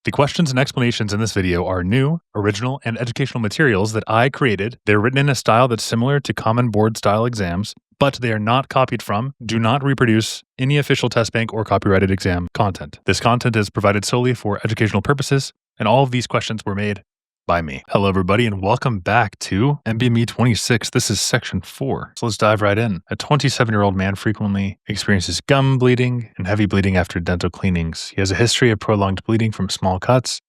The questions and explanations in this video are new, original, and educational materials that I created. They're written in a style that's similar to common board-style exams, but they are not copied from, do not reproduce any official test bank or copyrighted exam content. This content is provided solely for educational purposes, and all of these questions were made by me. Hello, everybody, and welcome back to MBME 26. This is section 4. So let's dive right in. A 27-year-old man frequently experiences gum bleeding and heavy bleeding after dental cleanings. He has a history of prolonged bleeding from small cuts.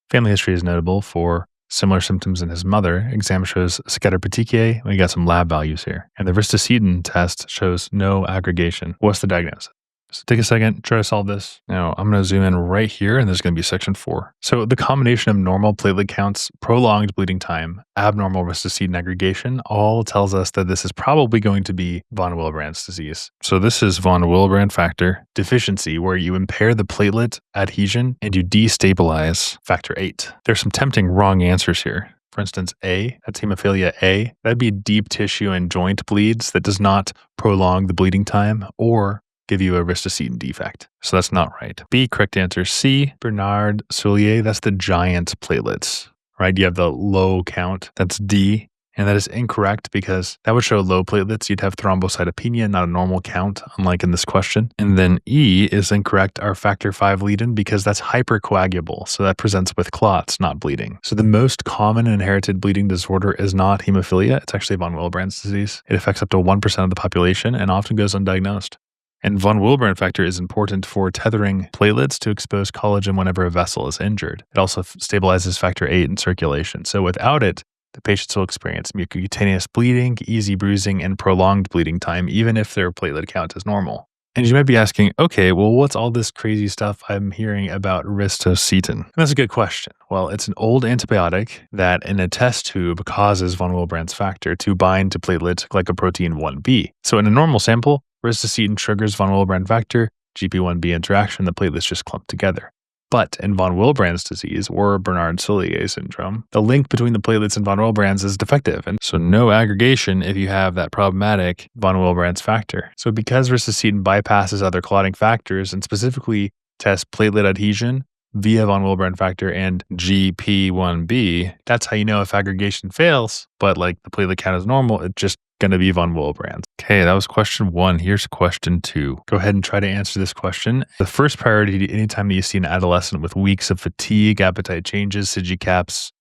Family history is notable for similar symptoms in his mother. Exam shows scatterpetechiae. We got some lab values here. And the ristocetin test shows no aggregation. What's the diagnosis? So take a second, try to solve this. Now, I'm going to zoom in right here, and there's going to be section 4. So the combination of normal platelet counts, prolonged bleeding time, abnormal ristocetin aggregation, all tells us that this is probably going to be von Willebrand's disease. So this is von Willebrand factor deficiency, where you impair the platelet adhesion and you destabilize factor 8. There's some tempting wrong answers here. For instance, A, that's hemophilia A. That'd be deep tissue and joint bleeds that does not prolong the bleeding time or give you a ristocetin defect. So that's not right. B, correct answer. C, Bernard-Soulier, that's the giant platelets, right? You have the low count. That's D. And that is incorrect because that would show low platelets. You'd have thrombocytopenia, not a normal count, unlike in this question. And then E is incorrect, our factor 5 lead-in, because that's hypercoagulable. So that presents with clots, not bleeding. So the most common inherited bleeding disorder is not hemophilia. It's actually von Willebrand's disease. It affects up to 1% of the population and often goes undiagnosed. And von Willebrand factor is important for tethering platelets to expose collagen whenever a vessel is injured. It also stabilizes factor 8 in circulation. So without it, the patients will experience mucocutaneous bleeding, easy bruising, and prolonged bleeding time, even if their platelet count is normal. And you might be asking, okay, well, what's all this crazy stuff I'm hearing about ristocetin? And that's a good question. Well, it's an old antibiotic that in a test tube causes von Willebrand's factor to bind to platelet glycoprotein 1b. So in a normal sample, ristocetin triggers von Willebrand factor, GP1b interaction, the platelets just clump together. But in von Willebrand's disease, or Bernard-Soulier syndrome, the link between the platelets and von Willebrand's is defective. And so no aggregation if you have that problematic von Willebrand's factor. So because ristocetin bypasses other clotting factors and specifically tests platelet adhesion via von Willebrand factor and GP1b, that's how you know if aggregation fails, but like the platelet count is normal, it's just going to be von Willebrand. Okay, that was question 1. Here's question 2. Go ahead and try to answer this question. The first priority anytime that you see an adolescent with weeks of fatigue, appetite changes, SIGI-CAPS,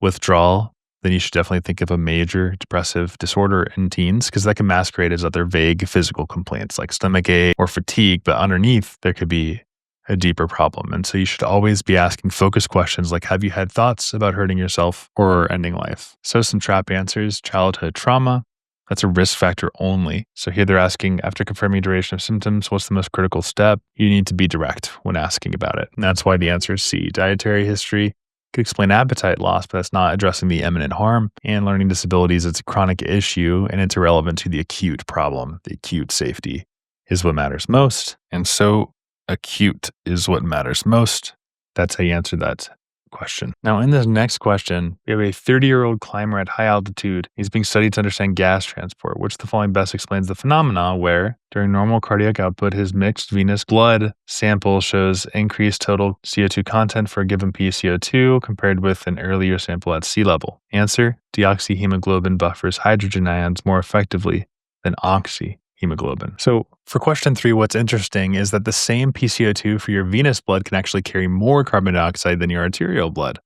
withdrawal, then you should definitely think of a major depressive disorder in teens because that can masquerade as other vague physical complaints like stomachache or fatigue, but underneath there could be a deeper problem. And so you should always be asking focused questions like, have you had thoughts about hurting yourself or ending life? So some trap answers: childhood trauma. That's a risk factor only. So here they're asking, after confirming duration of symptoms, what's the most critical step? You need to be direct when asking about it. And that's why the answer is C. Dietary history could explain appetite loss, but that's not addressing the imminent harm. And learning disabilities, it's a chronic issue and it's irrelevant to the acute problem. The acute safety is what matters most. And so acute is what matters most. That's how you answer that question. Now, in this next question, we have a 30-year-old climber at high altitude. He's being studied to understand gas transport. Which of the following best explains the phenomena where, during normal cardiac output, his mixed venous blood sample shows increased total CO2 content for a given PCO2 compared with an earlier sample at sea level? Answer: deoxyhemoglobin buffers hydrogen ions more effectively than oxyhemoglobin. So for question 3, what's interesting is that the same PCO2 for your venous blood can actually carry more carbon dioxide than your arterial blood.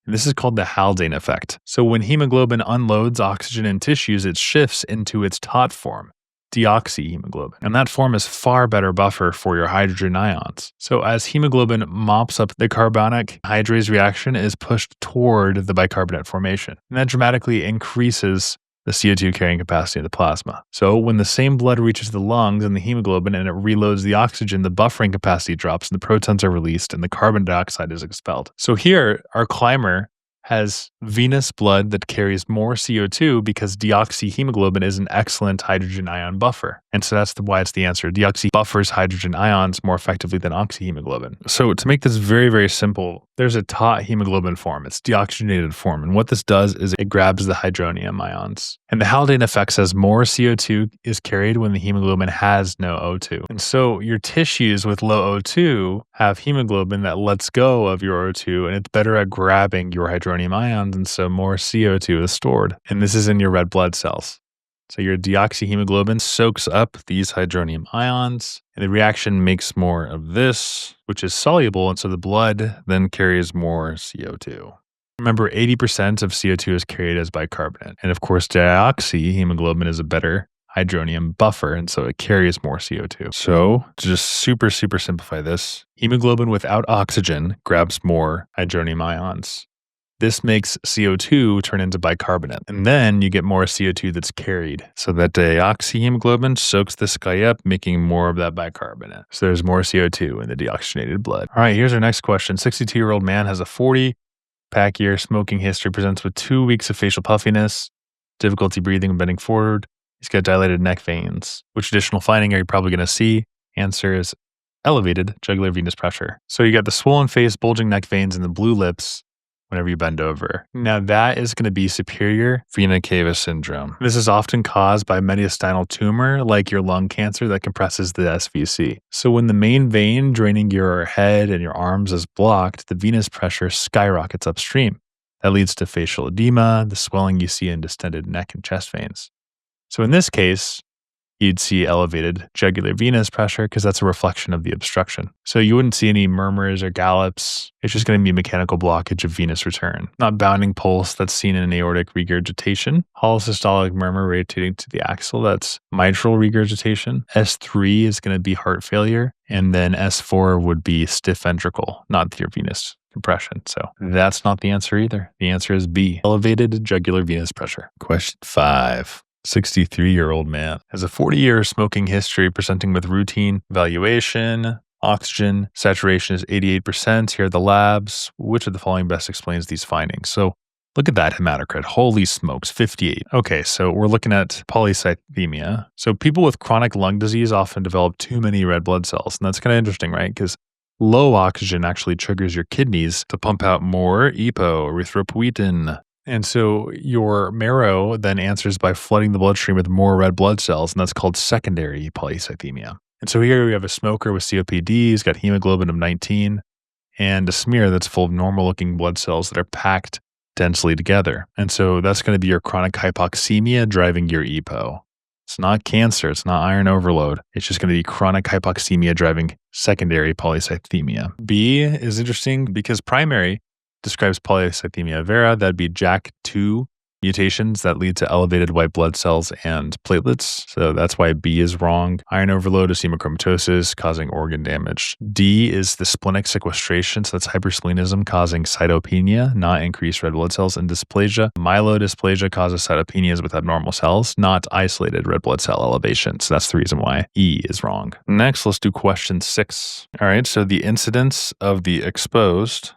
And this is called the Haldane effect. So when hemoglobin unloads oxygen in tissues, it shifts into its taut form, deoxyhemoglobin. And that form is far better buffer for your hydrogen ions. So as hemoglobin mops up, the carbonic hydrase reaction is pushed toward the bicarbonate formation. And that dramatically increases the CO2 carrying capacity of the plasma. So when the same blood reaches the lungs and the hemoglobin and it reloads the oxygen, the buffering capacity drops and the protons are released and the carbon dioxide is expelled. So here, our climber has venous blood that carries more CO2 because deoxyhemoglobin is an excellent hydrogen ion buffer. And so that's why it's the answer. Deoxy buffers hydrogen ions more effectively than oxyhemoglobin. So to make this very, very simple, there's a taut hemoglobin form. It's deoxygenated form. And what this does is it grabs the hydronium ions. And the Haldane effect says more CO2 is carried when the hemoglobin has no O2. And so your tissues with low O2 have hemoglobin that lets go of your O2, and it's better at grabbing your hydronium ions. And so more CO2 is stored. And this is in your red blood cells. So your deoxyhemoglobin soaks up these hydronium ions, and the reaction makes more of this, which is soluble, and so the blood then carries more CO2. Remember, 80% of CO2 is carried as bicarbonate. And of course, deoxyhemoglobin is a better hydronium buffer, and so it carries more CO2. So to just super simplify this, hemoglobin without oxygen grabs more hydronium ions. This makes CO2 turn into bicarbonate. And then you get more CO2 that's carried. So that deoxyhemoglobin soaks this guy up, making more of that bicarbonate. So there's more CO2 in the deoxygenated blood. All right, here's our next question. 62-year-old man has a 40-pack year smoking history, presents with 2 weeks of facial puffiness, difficulty breathing and bending forward. He's got dilated neck veins. Which additional finding are you probably going to see? Answer is elevated jugular venous pressure. So you got the swollen face, bulging neck veins, and the blue lips whenever you bend over. Now that is going to be superior vena cava syndrome. This is often caused by mediastinal tumor like your lung cancer that compresses the SVC. So when the main vein draining your head and your arms is blocked, the venous pressure skyrockets upstream. That leads to facial edema, the swelling you see in distended neck and chest veins. So in this case, you'd see elevated jugular venous pressure because that's a reflection of the obstruction. So you wouldn't see any murmurs or gallops. It's just going to be mechanical blockage of venous return. Not bounding pulse that's seen in aortic regurgitation. Holosystolic murmur rotating to the axle, that's mitral regurgitation. S3 is going to be heart failure. And then S4 would be stiff ventricle, not your venous compression. So that's not the answer either. The answer is B, elevated jugular venous pressure. Question 5. 63-year-old man has a 40-year smoking history, presenting with routine evaluation. Oxygen saturation is 88%. Here are the labs. Which of the following best explains these findings? So look at that hematocrit. Holy smokes, 58. Okay, so we're looking at polycythemia. So people with chronic lung disease often develop too many red blood cells. And that's kind of interesting, right? Because low oxygen actually triggers your kidneys to pump out more EPO, erythropoietin. And so your marrow then answers by flooding the bloodstream with more red blood cells, and that's called secondary polycythemia. And so here we have a smoker with COPD, he's got hemoglobin of 19, and a smear that's full of normal-looking blood cells that are packed densely together. And so that's going to be your chronic hypoxemia driving your EPO. It's not cancer, it's not iron overload. It's just going to be chronic hypoxemia driving secondary polycythemia. B is interesting because primary describes polycythemia vera. That'd be JAK2 mutations that lead to elevated white blood cells and platelets. So that's why B is wrong. Iron overload is hemochromatosis causing organ damage. D is the splenic sequestration. So that's hypersplenism causing cytopenia, not increased red blood cells, and dysplasia. Myelodysplasia causes cytopenias with abnormal cells, not isolated red blood cell elevation. So that's the reason why E is wrong. Next, let's do question 6. All right, so the incidence of the exposed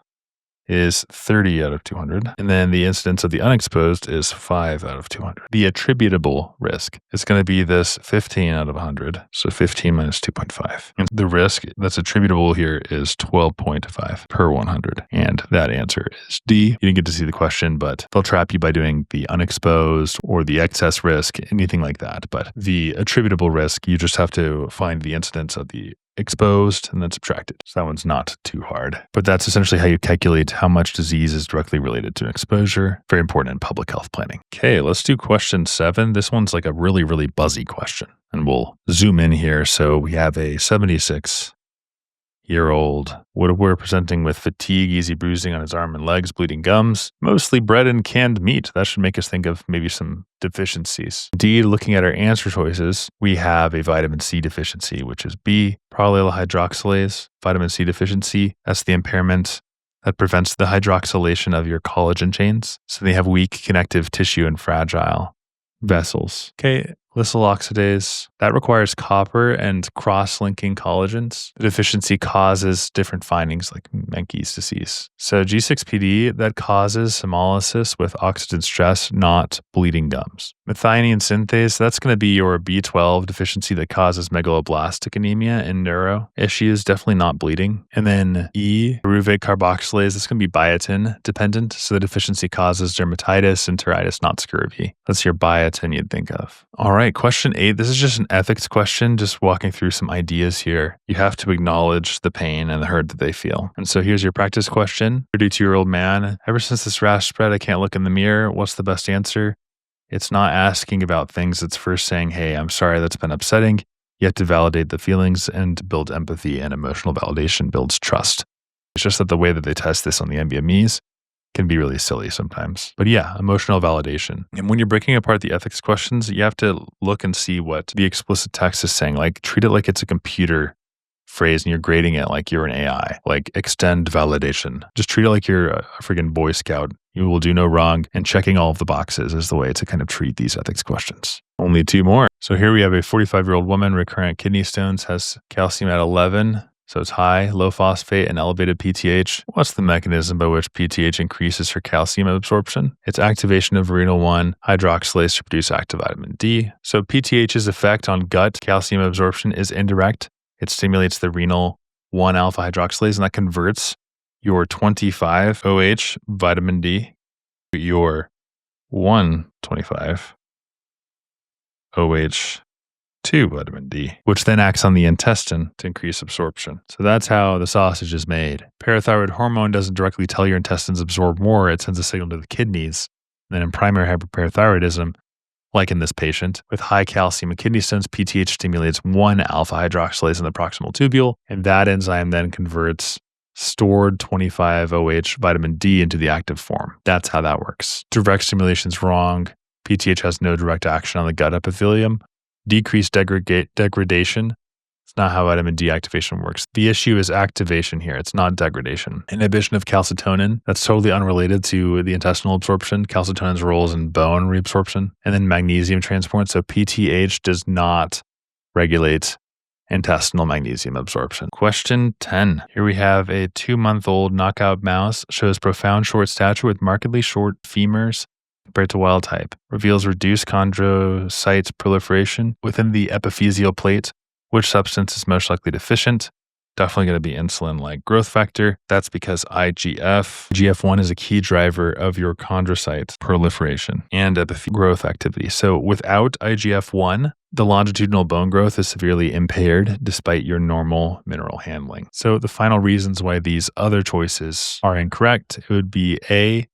is 30 out of 200. And then the incidence of the unexposed is 5 out of 200. The attributable risk is going to be this 15 out of 100. So 15 minus 2.5. And the risk that's attributable here is 12.5 per 100. And that answer is D. You didn't get to see the question, but they'll trap you by doing the unexposed or the excess risk, anything like that. But the attributable risk, you just have to find the incidence of the exposed and then subtracted. So that one's not too hard. But that's essentially how you calculate how much disease is directly related to exposure. Very important in public health planning. Okay, let's do question 7. This one's like a really, really buzzy question. And we'll zoom in here. So we have a 76-year-old widower presenting with fatigue, easy bruising on his arm and legs, bleeding gums, mostly bread and canned meat. That should make us think of maybe some deficiencies. D, looking at our answer choices, we have a vitamin C deficiency, which is B, prolyl hydroxylase, vitamin C deficiency. That's the impairment that prevents the hydroxylation of your collagen chains. So they have weak connective tissue and fragile vessels. Okay, Lysyl oxidase, that requires copper and cross-linking collagens. The deficiency causes different findings like Menkes disease. So G6PD, that causes hemolysis with oxygen stress, not bleeding gums. Methionine synthase, that's going to be your B12 deficiency that causes megaloblastic anemia and neuro issues, definitely not bleeding. And then E, pyruvate carboxylase, that's going to be biotin dependent. So the deficiency causes dermatitis, enteritis, not scurvy. That's your biotin you'd think of. All right, question 8. This is just an ethics question, just walking through some ideas here. You have to acknowledge the pain and the hurt that they feel. And so here's your practice question. 32-year-old man, ever since this rash spread, I can't look in the mirror. What's the best answer? It's not asking about things. It's first saying, hey, I'm sorry that's been upsetting. You have to validate the feelings and build empathy, and emotional validation builds trust. It's just that the way that they test this on the NBMEs can be really silly sometimes. But yeah, emotional validation. And when you're breaking apart the ethics questions, you have to look and see what the explicit text is saying. Like, treat it like it's a computer phrase and you're grading it like you're an AI. Like, extend validation. Just treat it like you're a friggin' Boy Scout. You will do no wrong, and checking all of the boxes is the way to kind of treat these ethics questions. Only 2 more. So here we have a 45-year-old woman, recurrent kidney stones, has calcium at 11. So it's high, low phosphate, and elevated PTH. What's the mechanism by which PTH increases her calcium absorption? It's activation of renal 1 hydroxylase to produce active vitamin D. So PTH's effect on gut calcium absorption is indirect. It stimulates the renal 1 alpha hydroxylase, and that converts your 25 OH vitamin D to your 125 OH 2 vitamin D, which then acts on the intestine to increase absorption. So that's how the sausage is made. Parathyroid hormone doesn't directly tell your intestines absorb more. It sends a signal to the kidneys. And then in primary hyperparathyroidism, like in this patient, with high calcium and kidney stones, PTH stimulates 1 alpha hydroxylase in the proximal tubule, and that enzyme then converts stored 25-OH vitamin D into the active form. That's how that works. Direct stimulation is wrong. PTH has no direct action on the gut epithelium. Decreased degradation. It's not how vitamin D activation works. The issue is activation here. It's not degradation. Inhibition of calcitonin. That's totally unrelated to the intestinal absorption. Calcitonin's role is in bone reabsorption. And then magnesium transport. So PTH does not regulate intestinal magnesium absorption. Question 10. Here we have a 2-month-old knockout mouse, shows profound short stature with markedly short femurs compared to wild type. Reveals reduced chondrocyte proliferation within the epiphyseal plate. Which substance is most likely deficient? Definitely going to be insulin-like growth factor. That's because IGF-1 is a key driver of your chondrocyte proliferation and epiphyseal growth activity. So without IGF-1, the longitudinal bone growth is severely impaired despite your normal mineral handling. So the final reasons why these other choices are incorrect, it would be A,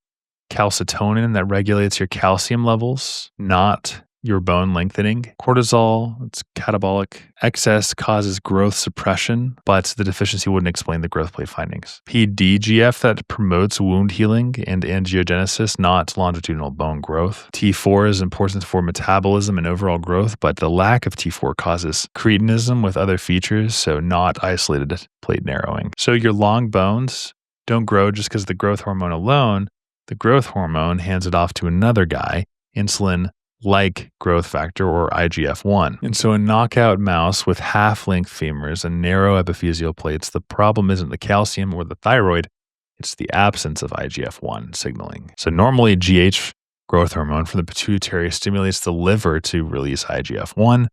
calcitonin that regulates your calcium levels, not your bone lengthening. Cortisol, it's catabolic. Excess causes growth suppression, but the deficiency wouldn't explain the growth plate findings. PDGF that promotes wound healing and angiogenesis, not longitudinal bone growth. T4 is important for metabolism and overall growth, but the lack of T4 causes cretinism with other features, so not isolated plate narrowing. So your long bones don't grow just because of the growth hormone alone. The growth hormone hands it off to another guy, insulin like growth factor or IGF-1. And so in knockout mouse with half-length femurs and narrow epiphyseal plates, the problem isn't the calcium or the thyroid, it's the absence of IGF-1 signaling. So normally GH, growth hormone from the pituitary, stimulates the liver to release IGF-1,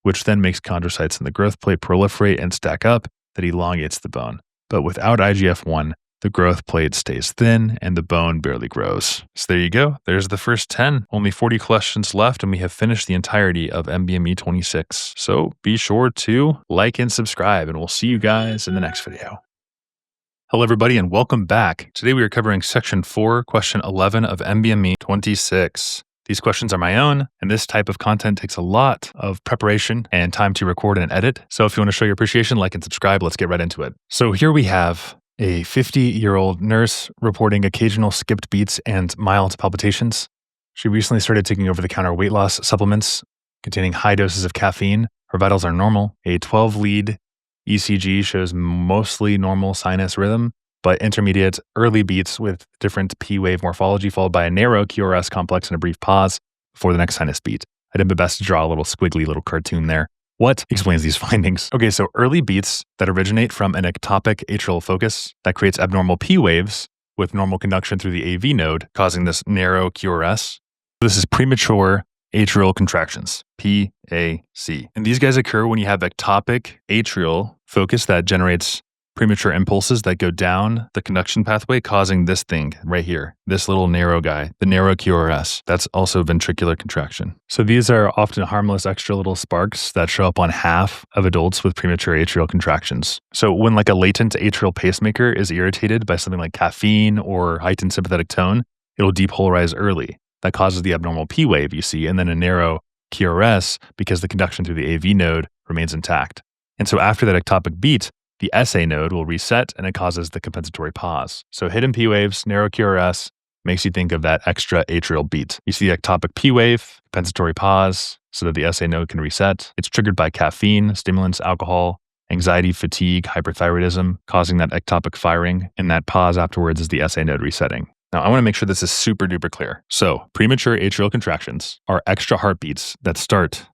which then makes chondrocytes in the growth plate proliferate and stack up that elongates the bone. But without IGF-1, the growth plate stays thin and the bone barely grows. So there you go. There's the first 10. Only 40 questions left and we have finished the entirety of MBME 26. So be sure to like and subscribe and we'll see you guys in the next video. Hello everybody and welcome back. Today we are covering section 4, question 11 of MBME 26. These questions are my own, and this type of content takes a lot of preparation and time to record and edit. So if you want to show your appreciation, like and subscribe, let's get right into it. So here we have a 50-year-old nurse reporting occasional skipped beats and mild palpitations. She recently started taking over-the-counter weight loss supplements containing high doses of caffeine. Her vitals are normal. A 12-lead ECG shows mostly normal sinus rhythm, but intermediate early beats with different P-wave morphology followed by a narrow QRS complex and a brief pause before the next sinus beat. I did my best to draw a little squiggly little cartoon there. What explains these findings? Okay, so early beats that originate from an ectopic atrial focus that creates abnormal P waves with normal conduction through the AV node, causing this narrow QRS. This is premature atrial contractions, PAC. And these guys occur when you have ectopic atrial focus that generates premature impulses that go down the conduction pathway, causing this thing right here, this little narrow guy, the narrow QRS. That's also ventricular contraction. So these are often harmless extra little sparks that show up on half of adults with premature atrial contractions. So when like a latent atrial pacemaker is irritated by something like caffeine or heightened sympathetic tone, it'll depolarize early. That causes the abnormal P wave you see, and then a narrow QRS because the conduction through the AV node remains intact. And so after that ectopic beat, the SA node will reset and it causes the compensatory pause. So hidden P waves, narrow QRS, makes you think of that extra atrial beat. You see the ectopic P wave, compensatory pause, so that the SA node can reset. It's triggered by caffeine, stimulants, alcohol, anxiety, fatigue, hyperthyroidism, causing that ectopic firing, and that pause afterwards is the SA node resetting. Now, I want to make sure this is super duper clear. So premature atrial contractions are extra heartbeats that start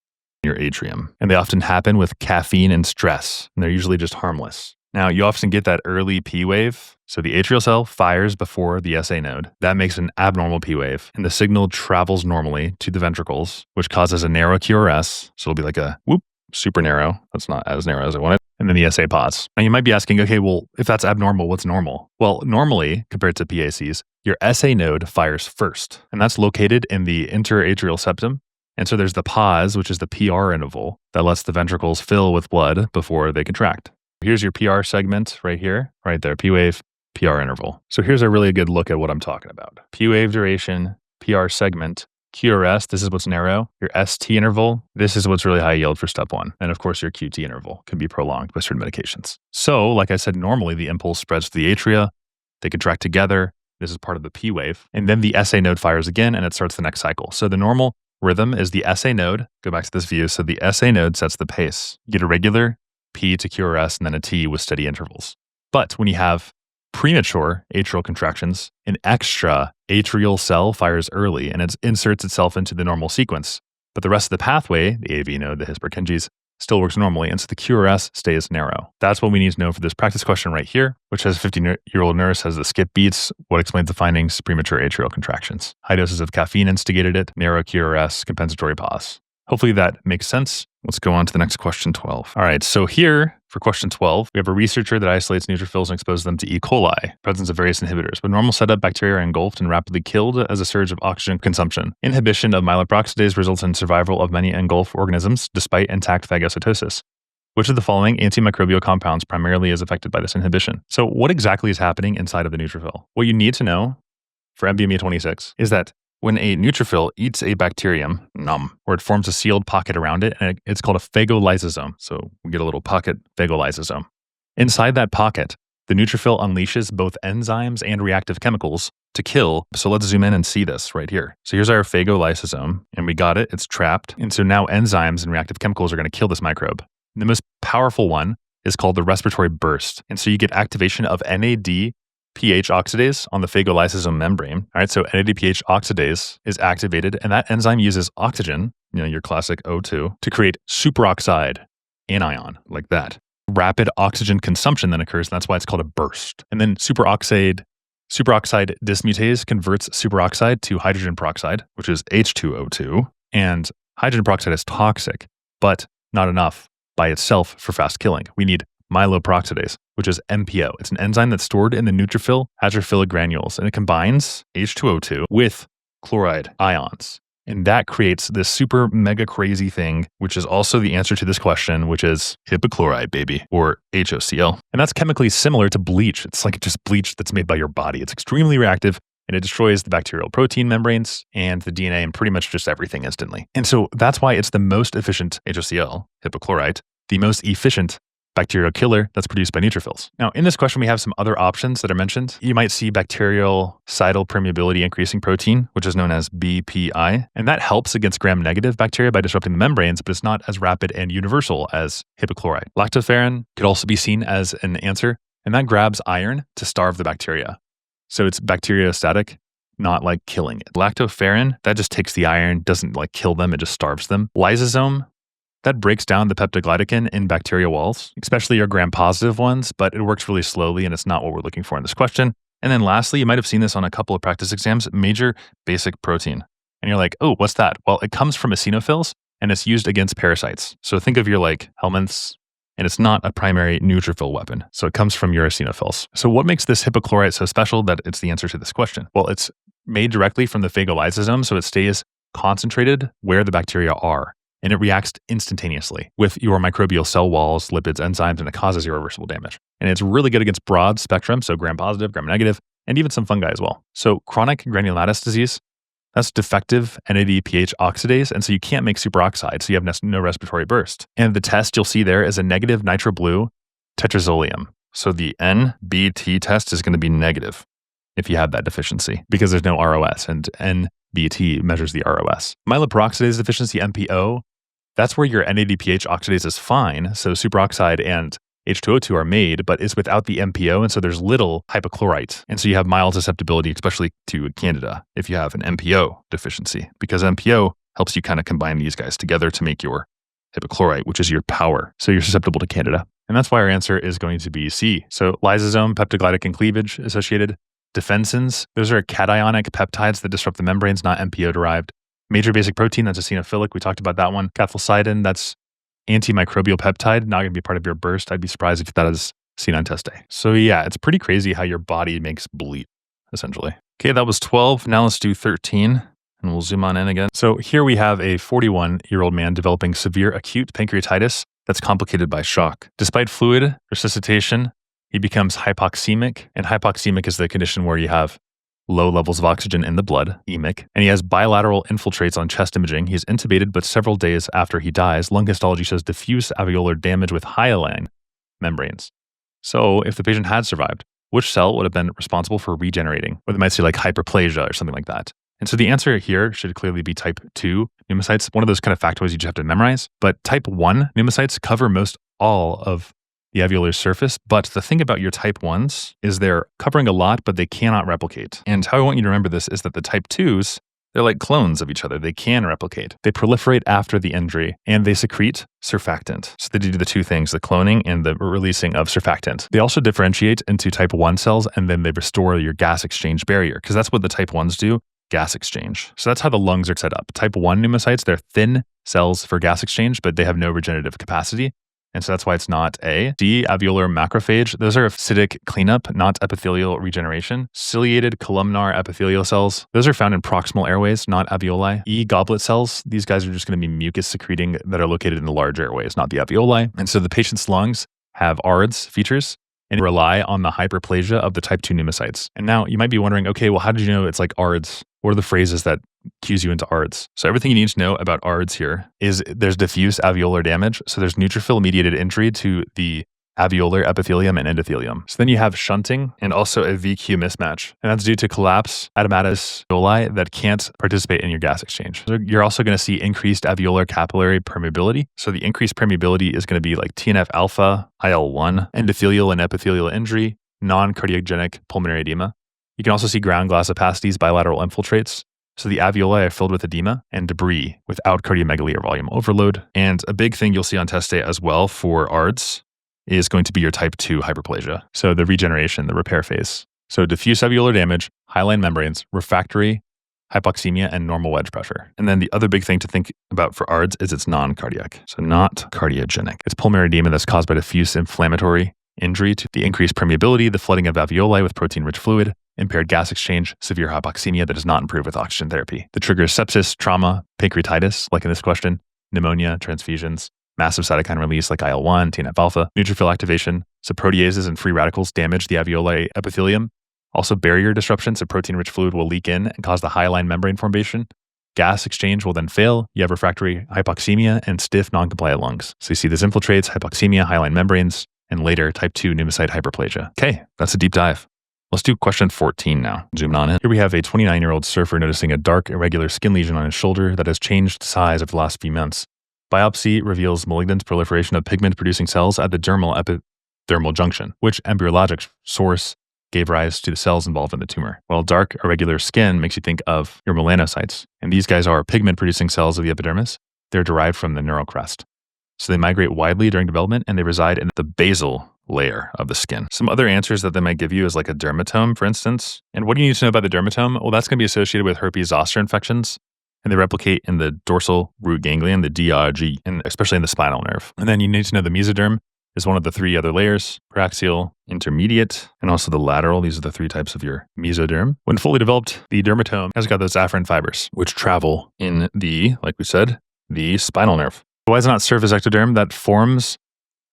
your atrium. And they often happen with caffeine and stress, and they're usually just harmless. Now, you often get that early P wave. So the atrial cell fires before the SA node. That makes an abnormal P wave, and the signal travels normally to the ventricles, which causes a narrow QRS. So it'll be like a whoop, super narrow. That's not as narrow as I wanted. And then the SA pause. Now, you might be asking, okay, well, if that's abnormal, what's normal? Well, normally, compared to PACs, your SA node fires first, and that's located in the interatrial septum. And so there's the pause, which is the PR interval that lets the ventricles fill with blood before they contract. Here's your PR segment right here, right there, P wave, PR interval. So here's a really good look at what I'm talking about. P wave duration, PR segment, QRS, this is what's narrow. Your ST interval, this is what's really high yield for step 1. And of course, your QT interval can be prolonged by certain medications. So like I said, normally the impulse spreads to the atria, they contract together. This is part of the P wave. And then the SA node fires again and it starts the next cycle. So the normal rhythm is the SA node. Go back to this view. So the SA node sets the pace. You get a regular P to QRS and then a T with steady intervals. But when you have premature atrial contractions, an extra atrial cell fires early and it inserts itself into the normal sequence. But the rest of the pathway, the AV node, the His-Purkinje's, still works normally, and so the QRS stays narrow. That's what we need to know for this practice question right here, which has a 15-year-old nurse has the skip beats. What explains the findings? Premature atrial contractions. High doses of caffeine instigated it, narrow QRS, compensatory pause. Hopefully that makes sense. Let's go on to the next question 12. All right, so here for question 12, we have a researcher that isolates neutrophils and exposes them to E. coli, presence of various inhibitors. But normal setup, bacteria are engulfed and rapidly killed as a surge of oxygen consumption. Inhibition of myeloperoxidase results in survival of many engulfed organisms despite intact phagocytosis. Which of the following antimicrobial compounds primarily is affected by this inhibition? So what exactly is happening inside of the neutrophil? What you need to know for MBME26 is that when a neutrophil eats a bacterium, or it forms a sealed pocket around it, and it's called a phagolysosome. So we get a little pocket phagolysosome. Inside that pocket, the neutrophil unleashes both enzymes and reactive chemicals to kill. So let's zoom in and see this right here. So here's our phagolysosome, and we got it. It's trapped. And so now enzymes and reactive chemicals are going to kill this microbe. And the most powerful one is called the respiratory burst. And so you get activation of NADPH oxidase on the phagolysosome membrane. All right, so NADPH oxidase is activated, and that enzyme uses oxygen, your classic O2, to create superoxide anion, like that. Rapid oxygen consumption then occurs, and that's why it's called a burst. And then superoxide dismutase converts superoxide to hydrogen peroxide, which is H2O2. And hydrogen peroxide is toxic, but not enough by itself for fast killing. We need myeloperoxidase, which is MPO. It's an enzyme that's stored in the neutrophil hydrophilic granules, and it combines H2O2 with chloride ions. And that creates this super mega crazy thing, which is also the answer to this question, which is hypochlorite, baby, or HOCl. And that's chemically similar to bleach. It's like just bleach that's made by your body. It's extremely reactive, and it destroys the bacterial protein membranes and the DNA and pretty much just everything instantly. And so that's why it's the most efficient HOCl, hypochlorite, the most efficient bacterial killer that's produced by neutrophils. Now, in this question, we have some other options that are mentioned. You might see bacterial cytal permeability increasing protein, which is known as BPI, and that helps against gram-negative bacteria by disrupting the membranes, but it's not as rapid and universal as hypochlorite. Lactoferrin could also be seen as an answer, and that grabs iron to starve the bacteria. So it's bacteriostatic, not like killing it. Lactoferrin, that just takes the iron, doesn't like kill them, it just starves them. Lysosome, that breaks down the peptoglycan in bacteria walls, especially your gram-positive ones, but it works really slowly and it's not what we're looking for in this question. And then lastly, you might have seen this on a couple of practice exams, major basic protein. And you're like, oh, what's that? Well, it comes from eosinophils and it's used against parasites. So think of your like helminths, and it's not a primary neutrophil weapon. So it comes from your eosinophils. So what makes this hypochlorite so special that it's the answer to this question? Well, it's made directly from the phagolysosome, so it stays concentrated where the bacteria are. And it reacts instantaneously with your microbial cell walls, lipids, enzymes, and it causes irreversible damage. And it's really good against broad spectrum, so gram-positive, gram-negative, and even some fungi as well. So chronic granulomatous disease, that's defective NADPH oxidase, and so you can't make superoxide, so you have no respiratory burst. And the test you'll see there is a negative nitroblue tetrazolium. So the NBT test is going to be negative if you have that deficiency because there's no ROS, and NBT measures the ROS. Myeloperoxidase deficiency, MPO, that's where your NADPH oxidase is fine, so superoxide and H2O2 are made, but it's without the MPO, and so there's little hypochlorite. And so you have mild susceptibility, especially to Candida, if you have an MPO deficiency, because MPO helps you kind of combine these guys together to make your hypochlorite, which is your power. So you're susceptible to Candida. And that's why our answer is going to be C. So lysosome, peptoglycan cleavage associated. Defensins, those are cationic peptides that disrupt the membranes, not MPO derived. Major basic protein, that's eosinophilic. We talked about that one. Cathelicidin, that's antimicrobial peptide, not going to be part of your burst. I'd be surprised if that is seen on test day. So yeah, it's pretty crazy how your body makes bleep, essentially. Okay, that was 12. Now let's do 13, and we'll zoom on in again. So here we have a 41-year-old man developing severe acute pancreatitis that's complicated by shock. Despite fluid resuscitation, he becomes hypoxemic, and hypoxemic is the condition where you have low levels of oxygen in the blood, emic, and he has bilateral infiltrates on chest imaging. He's intubated, but several days after he dies, lung histology shows diffuse alveolar damage with hyaline membranes. So if the patient had survived, which cell would have been responsible for regenerating? Or they might say like hyperplasia or something like that. And so the answer here should clearly be type 2 pneumocytes, one of those kind of factoids you just have to memorize. But type 1 pneumocytes cover most all of the alveolar surface, but the thing about your type 1s is they're covering a lot, but they cannot replicate. And how I want you to remember this is that the type 2s, they're like clones of each other. They can replicate. They proliferate after the injury, and they secrete surfactant. So they do the two things, the cloning and the releasing of surfactant. They also differentiate into type 1 cells, and then they restore your gas exchange barrier, because that's what the type 1s do, gas exchange. So that's how the lungs are set up. Type 1 pneumocytes, they're thin cells for gas exchange, but they have no regenerative capacity. And so that's why it's not A. D, alveolar macrophage. Those are acidic cleanup, not epithelial regeneration. Ciliated columnar epithelial cells. Those are found in proximal airways, not alveoli. E, goblet cells. These guys are just going to be mucus secreting that are located in the large airways, not the alveoli. And so the patient's lungs have ARDS features and rely on the hyperplasia of the type 2 pneumocytes. And now you might be wondering, okay, well, how did you know it's like ARDS? What are the phrases that cues you into ARDS? So everything you need to know about ARDS here is there's diffuse alveolar damage. So there's neutrophil-mediated injury to the alveolar epithelium and endothelium. So then you have shunting and also a VQ mismatch. And that's due to collapse adematous alveoli that can't participate in your gas exchange. So you're also going to see increased alveolar capillary permeability. So the increased permeability is going to be like TNF alpha, IL-1, endothelial and epithelial injury, non-cardiogenic pulmonary edema. You can also see ground glass opacities, bilateral infiltrates. So the alveoli are filled with edema and debris without cardiomegaly or volume overload. And a big thing you'll see on test day as well for ARDS is going to be your type 2 hyperplasia. So the regeneration, the repair phase. So diffuse alveolar damage, hyaline membranes, refractory hypoxemia, and normal wedge pressure. And then the other big thing to think about for ARDS is it's non-cardiac. So not cardiogenic. It's pulmonary edema that's caused by diffuse inflammatory injury to the increased permeability, the flooding of alveoli with protein-rich fluid, impaired gas exchange, severe hypoxemia that does not improve with oxygen therapy. The trigger is sepsis, trauma, pancreatitis, like in this question, pneumonia, transfusions, massive cytokine release like IL-1, TNF-alpha, neutrophil activation, so proteases and free radicals damage the alveoli epithelium. Also barrier disruption, so protein-rich fluid will leak in and cause the hyaline membrane formation. Gas exchange will then fail. You have refractory hypoxemia and stiff non-compliant lungs. So you see this infiltrates, hypoxemia, hyaline membranes, and later type 2 pneumocyte hyperplasia. Okay, that's a deep dive. Let's do question 14 now. Zooming on in. Here we have a 29-year-old surfer noticing a dark, irregular skin lesion on his shoulder that has changed size over the last few months. Biopsy reveals malignant proliferation of pigment-producing cells at the dermal epidermal junction, which embryologic source gave rise to the cells involved in the tumor. While dark, irregular skin makes you think of your melanocytes. And these guys are pigment-producing cells of the epidermis. They're derived from the neural crest. So they migrate widely during development, and they reside in the basal layer of the skin. Some other answers that they might give you is like a dermatome, for instance. And what do you need to know about the dermatome? Well, that's going to be associated with herpes zoster infections, and they replicate in the dorsal root ganglion, the DRG, and especially in the spinal nerve. And then you need to know the mesoderm is one of the three other layers: paraxial, intermediate, and also the lateral. These are the three types of your mesoderm. When fully developed, the dermatome has got those afferent fibers, which travel in the, like we said, the spinal nerve. Why does it not serve as ectoderm? That forms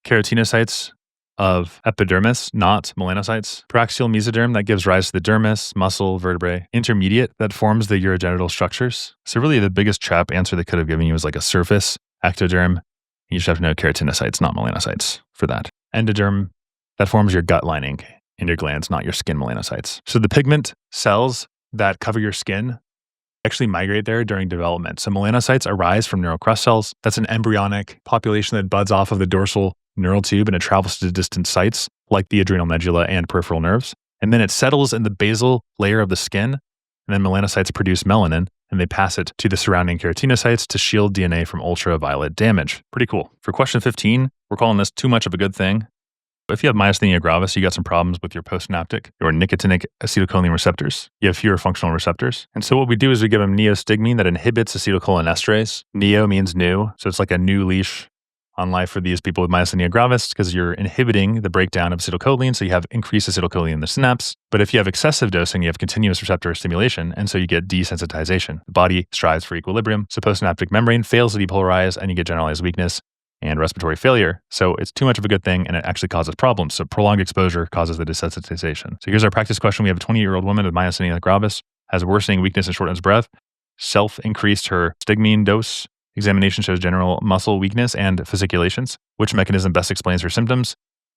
keratinocytes of epidermis, not melanocytes. Paraxial mesoderm, that gives rise to the dermis, muscle, vertebrae. Intermediate, that forms the urogenital structures. So really the biggest trap answer they could have given you was like a surface ectoderm. You just have to know keratinocytes, not melanocytes for that. Endoderm, that forms your gut lining and your glands, not your skin melanocytes. So the pigment cells that cover your skin actually migrate there during development. So melanocytes arise from neural crest cells. That's an embryonic population that buds off of the dorsal neural tube and it travels to distant sites like the adrenal medulla and peripheral nerves. And then it settles in the basal layer of the skin. And then melanocytes produce melanin and they pass it to the surrounding keratinocytes to shield DNA from ultraviolet damage. Pretty cool. For question 15, we're calling this too much of a good thing. If you have myasthenia gravis, you got some problems with your postsynaptic or nicotinic acetylcholine receptors. You have fewer functional receptors. And so what we do is we give them neostigmine that inhibits acetylcholinesterase. Neo means new. So it's like a new leash on life for these people with myasthenia gravis because you're inhibiting the breakdown of acetylcholine. So you have increased acetylcholine in the synapse. But if you have excessive dosing, you have continuous receptor stimulation. And so you get desensitization. The body strives for equilibrium. So postsynaptic membrane fails to depolarize and you get generalized weakness and respiratory failure. So it's too much of a good thing and it actually causes problems. So prolonged exposure causes the desensitization. So here's our practice question. We have a 28-year-old woman with myasthenia gravis, has worsening weakness and shortness of breath, self-increased her stigmine dose. Examination shows general muscle weakness and fasciculations. Which mechanism best explains her symptoms?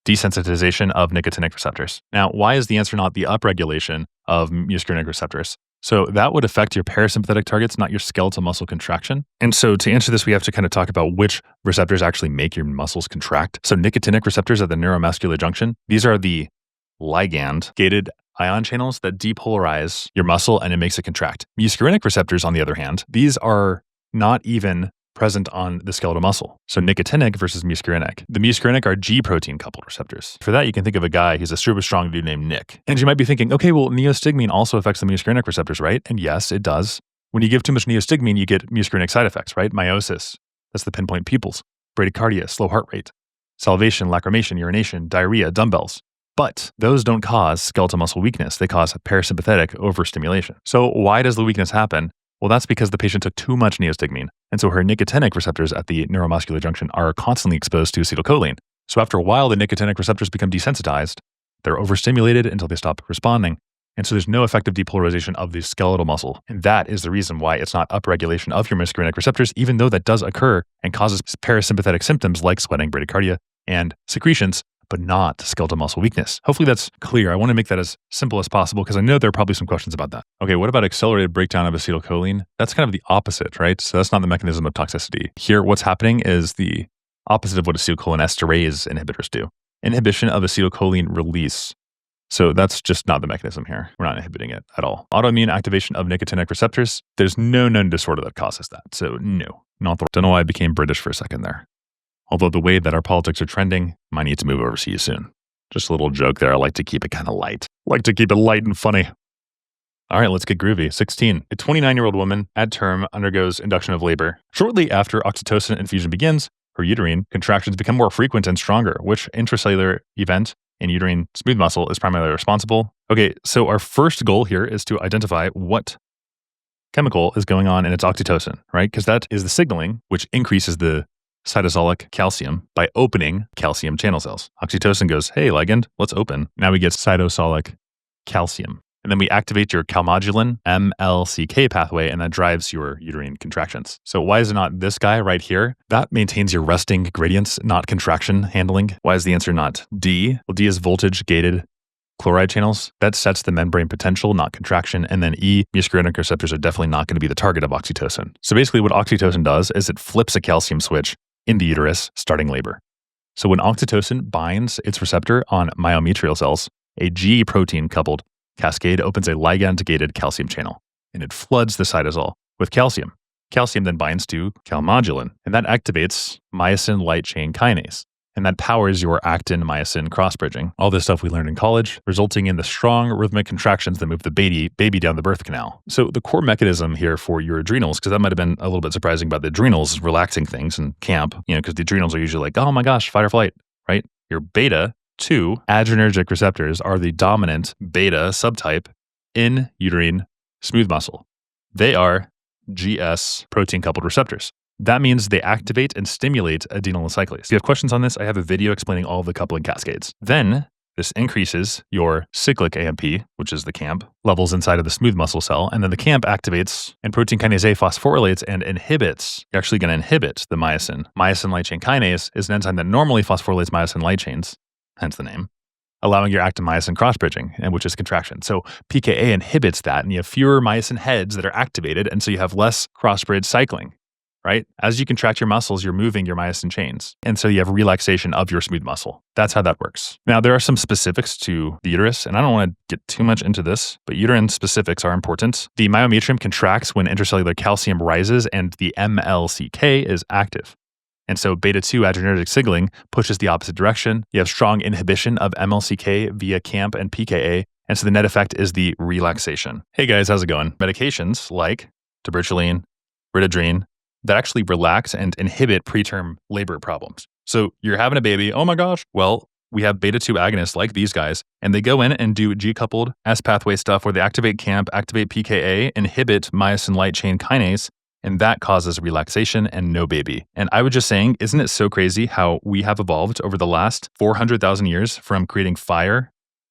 Desensitization of nicotinic receptors. Now, why is the answer not the upregulation of muscarinic receptors? So that would affect your parasympathetic targets, not your skeletal muscle contraction. And so to answer this, we have to kind of talk about which receptors actually make your muscles contract. So nicotinic receptors at the neuromuscular junction, these are the ligand-gated ion channels that depolarize your muscle and it makes it contract. Muscarinic receptors, on the other hand, these are not even present on the skeletal muscle. So nicotinic versus muscarinic. The muscarinic are G protein coupled receptors. For that, you can think of a guy, he's a super strong dude named Nick. And you might be thinking, okay, well, neostigmine also affects the muscarinic receptors, right? And yes, it does. When you give too much neostigmine, you get muscarinic side effects, right? Meiosis, that's the pinpoint pupils, bradycardia, slow heart rate, salivation, lacrimation, urination, diarrhea, dumbbells. But those don't cause skeletal muscle weakness. They cause parasympathetic overstimulation. So why does the weakness happen? Well, that's because the patient took too much neostigmine. And so her nicotinic receptors at the neuromuscular junction are constantly exposed to acetylcholine. So after a while, the nicotinic receptors become desensitized. They're overstimulated until they stop responding. And so there's no effective depolarization of the skeletal muscle. And that is the reason why it's not upregulation of your muscarinic receptors, even though that does occur and causes parasympathetic symptoms like sweating, bradycardia, and secretions, but not skeletal muscle weakness. Hopefully that's clear. I want to make that as simple as possible because I know there are probably some questions about that. Okay, what about accelerated breakdown of acetylcholine? That's kind of the opposite, right? So that's not the mechanism of toxicity. Here, what's happening is the opposite of what acetylcholinesterase inhibitors do. Inhibition of acetylcholine release. So that's just not the mechanism here. We're not inhibiting it at all. Autoimmune activation of nicotinic receptors. There's no known disorder that causes that. So no, not the, don't know why I became British for a second there. Although the way that our politics are trending, might need to move overseas soon. Just a little joke there. I like to keep it kind of light. Like to keep it light and funny. All right, let's get groovy. 16. A 29-year-old woman at term undergoes induction of labor. Shortly after oxytocin infusion begins, her uterine contractions become more frequent and stronger. Which intracellular event in uterine smooth muscle is primarily responsible? Okay, so our first goal here is to identify what chemical is going on in its oxytocin, right? Because that is the signaling which increases the cytosolic calcium by opening calcium channel cells. Oxytocin goes, hey, ligand, let's open. Now we get cytosolic calcium. And then we activate your calmodulin MLCK pathway, and that drives your uterine contractions. So why is it not this guy right here? That maintains your resting gradients, not contraction handling. Why is the answer not D? Well, D is voltage-gated chloride channels. That sets the membrane potential, not contraction. And then E, muscarinic receptors are definitely not going to be the target of oxytocin. So basically what oxytocin does is it flips a calcium switch in the uterus starting labor. So when oxytocin binds its receptor on myometrial cells, A G protein coupled cascade opens a ligand-gated calcium channel, and it floods the cytosol with calcium. Calcium then binds to calmodulin, and that activates myosin light chain kinase, and that powers your actin-myosin cross-bridging. All this stuff we learned in college, resulting in the strong rhythmic contractions that move the baby down the birth canal. So the core mechanism here for your adrenals, because that might have been a little bit surprising about the adrenals relaxing things in camp, because the adrenals are usually like, oh my gosh, fight or flight, right? Your beta-2 adrenergic receptors are the dominant beta subtype in uterine smooth muscle. They are GS protein-coupled receptors. That means they activate and stimulate adrenal cyclase. If you have questions on this, I have a video explaining all of the coupling cascades. Then, this increases your cyclic AMP, which is the CAMP, levels inside of the smooth muscle cell, and then the CAMP activates and protein kinase A phosphorylates and inhibits. You're actually going to inhibit the myosin. Myosin light chain kinase is an enzyme that normally phosphorylates myosin light chains, hence the name, allowing your actin-myosin cross-bridging, and which is contraction. So PKA inhibits that, and you have fewer myosin heads that are activated, and so you have less cross-bridge cycling, right? As you contract your muscles, you're moving your myosin chains, and so you have relaxation of your smooth muscle. That's how that works. Now, there are some specifics to the uterus, and I don't want to get too much into this, but uterine specifics are important. The myometrium contracts when intracellular calcium rises, and the MLCK is active. And so beta-2 adrenergic signaling pushes the opposite direction. You have strong inhibition of MLCK via CAMP and PKA. And so the net effect is the relaxation. Hey guys, how's it going? Medications like terbutaline, ridodrine, that actually relax and inhibit preterm labor problems. So you're having a baby, oh my gosh. Well, we have beta-2 agonists like these guys, and they go in and do G-coupled S-pathway stuff where they activate CAMP, activate PKA, inhibit myosin light chain kinase, and that causes relaxation and no baby. And I was just saying, isn't it so crazy how we have evolved over the last 400,000 years from creating fire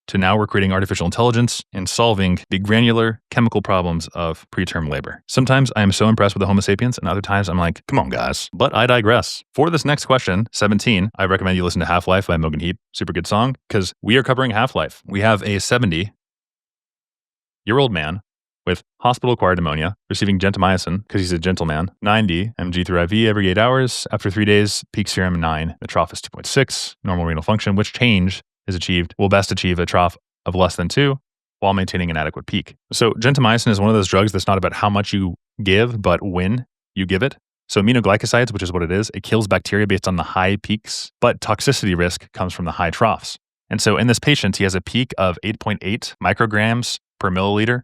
to now we're creating artificial intelligence and solving the granular chemical problems of preterm labor. Sometimes I am so impressed with the Homo sapiens, and other times I'm like, come on guys. But I digress. For this next question, 17, I recommend you listen to Half-Life by Mogan Heap. Super good song, because we are covering half-life. We have a 70-year-old man with hospital-acquired pneumonia, receiving gentamicin because he's a gentleman, 90 mg through IV every 8 hours. After 3 days, peak serum 9, the trough is 2.6, normal renal function. Which change is achieved? Will best achieve a trough of less than 2 while maintaining an adequate peak. So gentamicin is one of those drugs that's not about how much you give, but when you give it. So aminoglycosides, which is what it is, it kills bacteria based on the high peaks, but toxicity risk comes from the high troughs. And so in this patient, he has a peak of 8.8 micrograms per milliliter,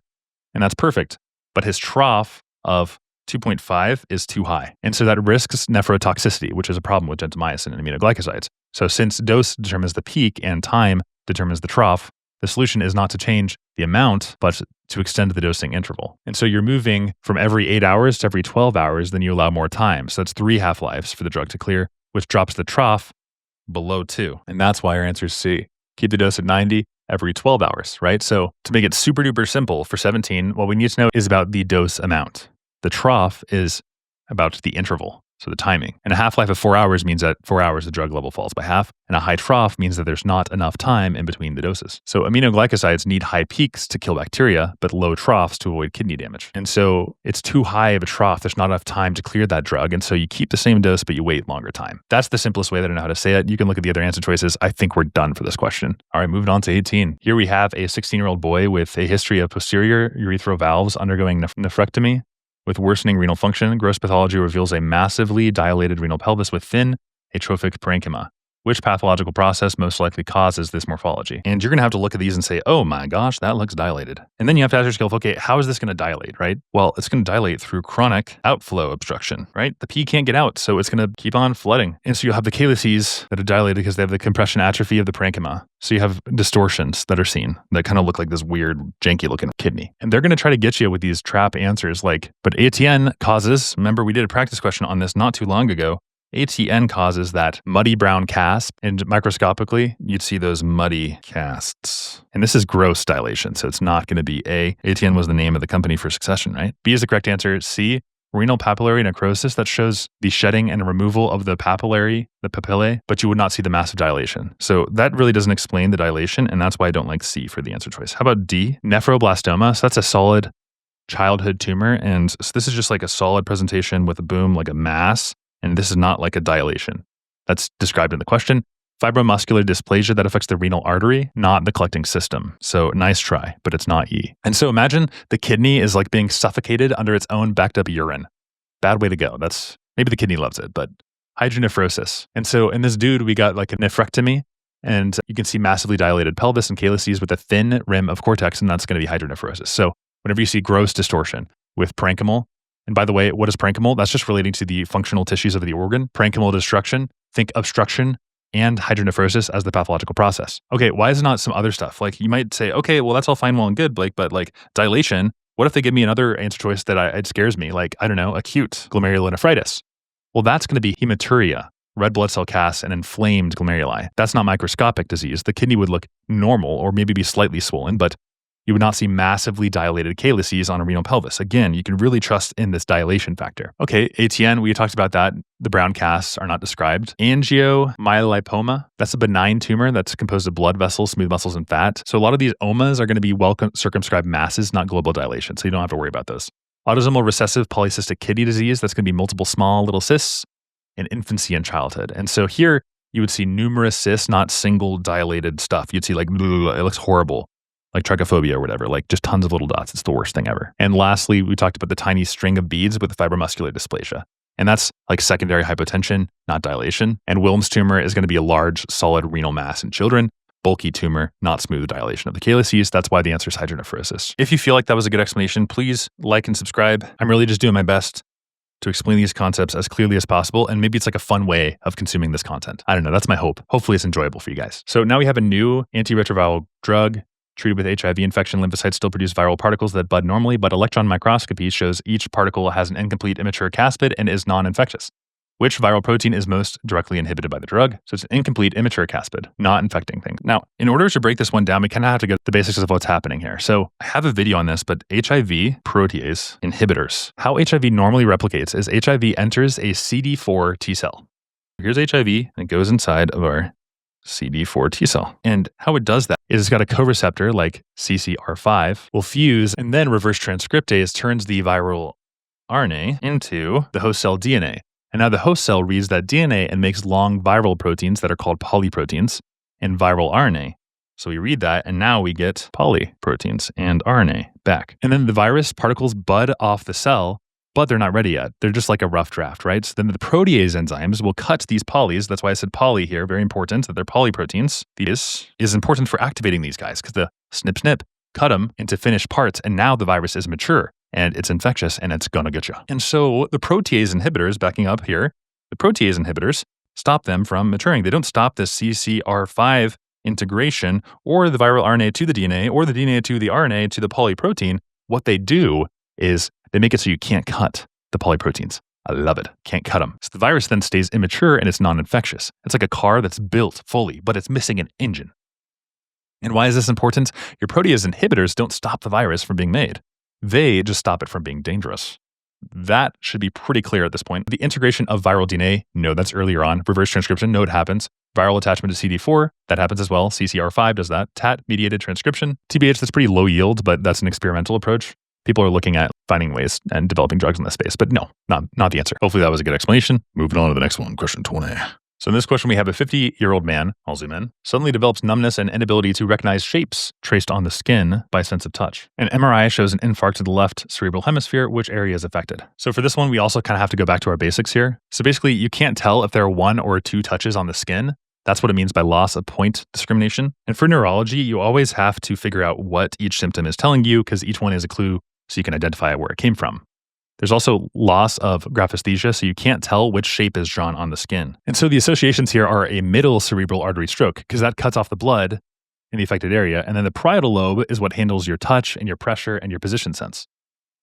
and that's perfect. But his trough of 2.5 is too high. And so that risks nephrotoxicity, which is a problem with gentamicin and aminoglycosides. So since dose determines the peak and time determines the trough, the solution is not to change the amount, but to extend the dosing interval. And so you're moving from every 8 hours to every 12 hours, then you allow more time. So that's 3 half-lives for the drug to clear, which drops the trough below 2. And that's why our answer is C. Keep the dose at 90 every 12 hours, right? So to make it super duper simple for 17, what we need to know is about the dose amount. The trough is about the interval, so the timing. And a half-life of 4 hours means that 4 hours the drug level falls by half, and a high trough means that there's not enough time in between the doses. So aminoglycosides need high peaks to kill bacteria, but low troughs to avoid kidney damage. And so it's too high of a trough. There's not enough time to clear that drug, and so you keep the same dose, but you wait longer time. That's the simplest way that I know how to say it. You can look at the other answer choices. I think we're done for this question. All right, moving on to 18. Here we have a 16-year-old boy with a history of posterior urethral valves undergoing nephrectomy. With worsening renal function, gross pathology reveals a massively dilated renal pelvis with thin, atrophic parenchyma. Which pathological process most likely causes this morphology? And you're going to have to look at these and say, oh my gosh, that looks dilated. And then you have to ask yourself, okay, how is this going to dilate, right? Well, it's going to dilate through chronic outflow obstruction, right? The pee can't get out, so it's going to keep on flooding. And so you'll have the calyces that are dilated because they have the compression atrophy of the parenchyma. So you have distortions that are seen that kind of look like this weird, janky looking kidney. And they're going to try to get you with these trap answers like, but ATN causes, remember we did a practice question on this not too long ago, ATN causes that muddy brown cast, and microscopically, you'd see those muddy casts. And this is gross dilation, so it's not going to be A. ATN was the name of the company for Succession, right? B is the correct answer. C, renal papillary necrosis, that shows the shedding and removal of the papillae, but you would not see the massive dilation. So that really doesn't explain the dilation, and that's why I don't like C for the answer choice. How about D, nephroblastoma? So that's a solid childhood tumor, and so this is just like a solid presentation with a boom, like a mass. And this is not like a dilation. That's described in the question. Fibromuscular dysplasia that affects the renal artery, not the collecting system. So nice try, but it's not E. And so imagine the kidney is like being suffocated under its own backed up urine. Bad way to go. Maybe the kidney loves it, but hydronephrosis. And so in this dude, we got like a nephrectomy, and you can see massively dilated pelvis and calyces with a thin rim of cortex, and that's going to be hydronephrosis. So whenever you see gross distortion with parenchymal, and by the way, what is parenchymal? That's just relating to the functional tissues of the organ. Parenchymal destruction, think obstruction and hydronephrosis as the pathological process. Okay, why is it not some other stuff? Like you might say, okay, well, that's all fine, well, and good, Blake, but like dilation, what if they give me another answer choice that it scares me? Like, I don't know, acute glomerulonephritis. Well, that's going to be hematuria, red blood cell casts, and inflamed glomeruli. That's not microscopic disease. The kidney would look normal or maybe be slightly swollen, but you would not see massively dilated calyces on a renal pelvis. Again, you can really trust in this dilation factor. Okay, ATN, we talked about that. The brown casts are not described. Angiomyolipoma, that's a benign tumor that's composed of blood vessels, smooth muscles, and fat. So a lot of these omas are going to be well-circumscribed masses, not global dilation, so you don't have to worry about those. Autosomal recessive polycystic kidney disease, that's going to be multiple small little cysts in infancy and childhood. And so here, you would see numerous cysts, not single dilated stuff. You'd see like, it looks horrible. Like trichophobia or whatever, like just tons of little dots. It's the worst thing ever. And lastly, we talked about the tiny string of beads with fibromuscular dysplasia. And that's like secondary hypotension, not dilation. And Wilms tumor is going to be a large, solid renal mass in children. Bulky tumor, not smooth dilation of the calyces. That's why the answer is hydronephrosis. If you feel like that was a good explanation, please like and subscribe. I'm really just doing my best to explain these concepts as clearly as possible. And maybe it's like a fun way of consuming this content. I don't know. That's my hope. Hopefully it's enjoyable for you guys. So now we have a new antiretroviral drug treated with HIV infection. Lymphocytes still produce viral particles that bud normally, but electron microscopy shows each particle has an incomplete immature caspid and is non-infectious. Which viral protein is most directly inhibited by the drug? So it's an incomplete immature caspid, not infecting things. Now, in order to break this one down, we kind of have to get the basics of what's happening here. So I have a video on this, but HIV protease inhibitors. How HIV normally replicates is HIV enters a CD4 T cell. Here's HIV, and it goes inside of our CD4 T cell. And how it does that is it's got a co-receptor like CCR5 will fuse, and then reverse transcriptase turns the viral RNA into the host cell DNA. And now the host cell reads that DNA and makes long viral proteins that are called polyproteins and viral RNA. So we read that, and now we get polyproteins and RNA back. And then the virus particles bud off the cell, but they're not ready yet. They're just like a rough draft, right? So then the protease enzymes will cut these polys. That's why I said poly here. Very important that they're polyproteins. This is important for activating these guys because the snip, cut them into finished parts. And now the virus is mature and it's infectious and it's going to get you. And so the protease inhibitors, backing up here, the protease inhibitors stop them from maturing. They don't stop the CCR5 integration or the viral RNA to the DNA or the DNA to the RNA to the polyprotein. What they do is they make it so you can't cut the polyproteins. I love it. Can't cut them. So the virus then stays immature and it's non-infectious. It's like a car that's built fully, but it's missing an engine. And why is this important? Your protease inhibitors don't stop the virus from being made. They just stop it from being dangerous. That should be pretty clear at this point. The integration of viral DNA, no, that's earlier on. Reverse transcription, no, it happens. Viral attachment to CD4, that happens as well. CCR5 does that. TAT-mediated transcription. TBH, that's pretty low yield, but that's an experimental approach. People are looking at finding ways and developing drugs in this space, but no, not the answer. Hopefully that was a good explanation. Moving on to the next one, question 20. So in this question, we have a 50-year-old man, I'll zoom in, suddenly develops numbness and inability to recognize shapes traced on the skin by sense of touch. An MRI shows an infarct to the left cerebral hemisphere. Which area is affected? So for this one, we also kind of have to go back to our basics here. So basically, you can't tell if there are one or two touches on the skin. That's what it means by loss of point discrimination. And for neurology, you always have to figure out what each symptom is telling you because each one is a clue so you can identify where it came from. There's also loss of graphesthesia, so you can't tell which shape is drawn on the skin. And so the associations here are a middle cerebral artery stroke, because that cuts off the blood in the affected area. And then the parietal lobe is what handles your touch and your pressure and your position sense.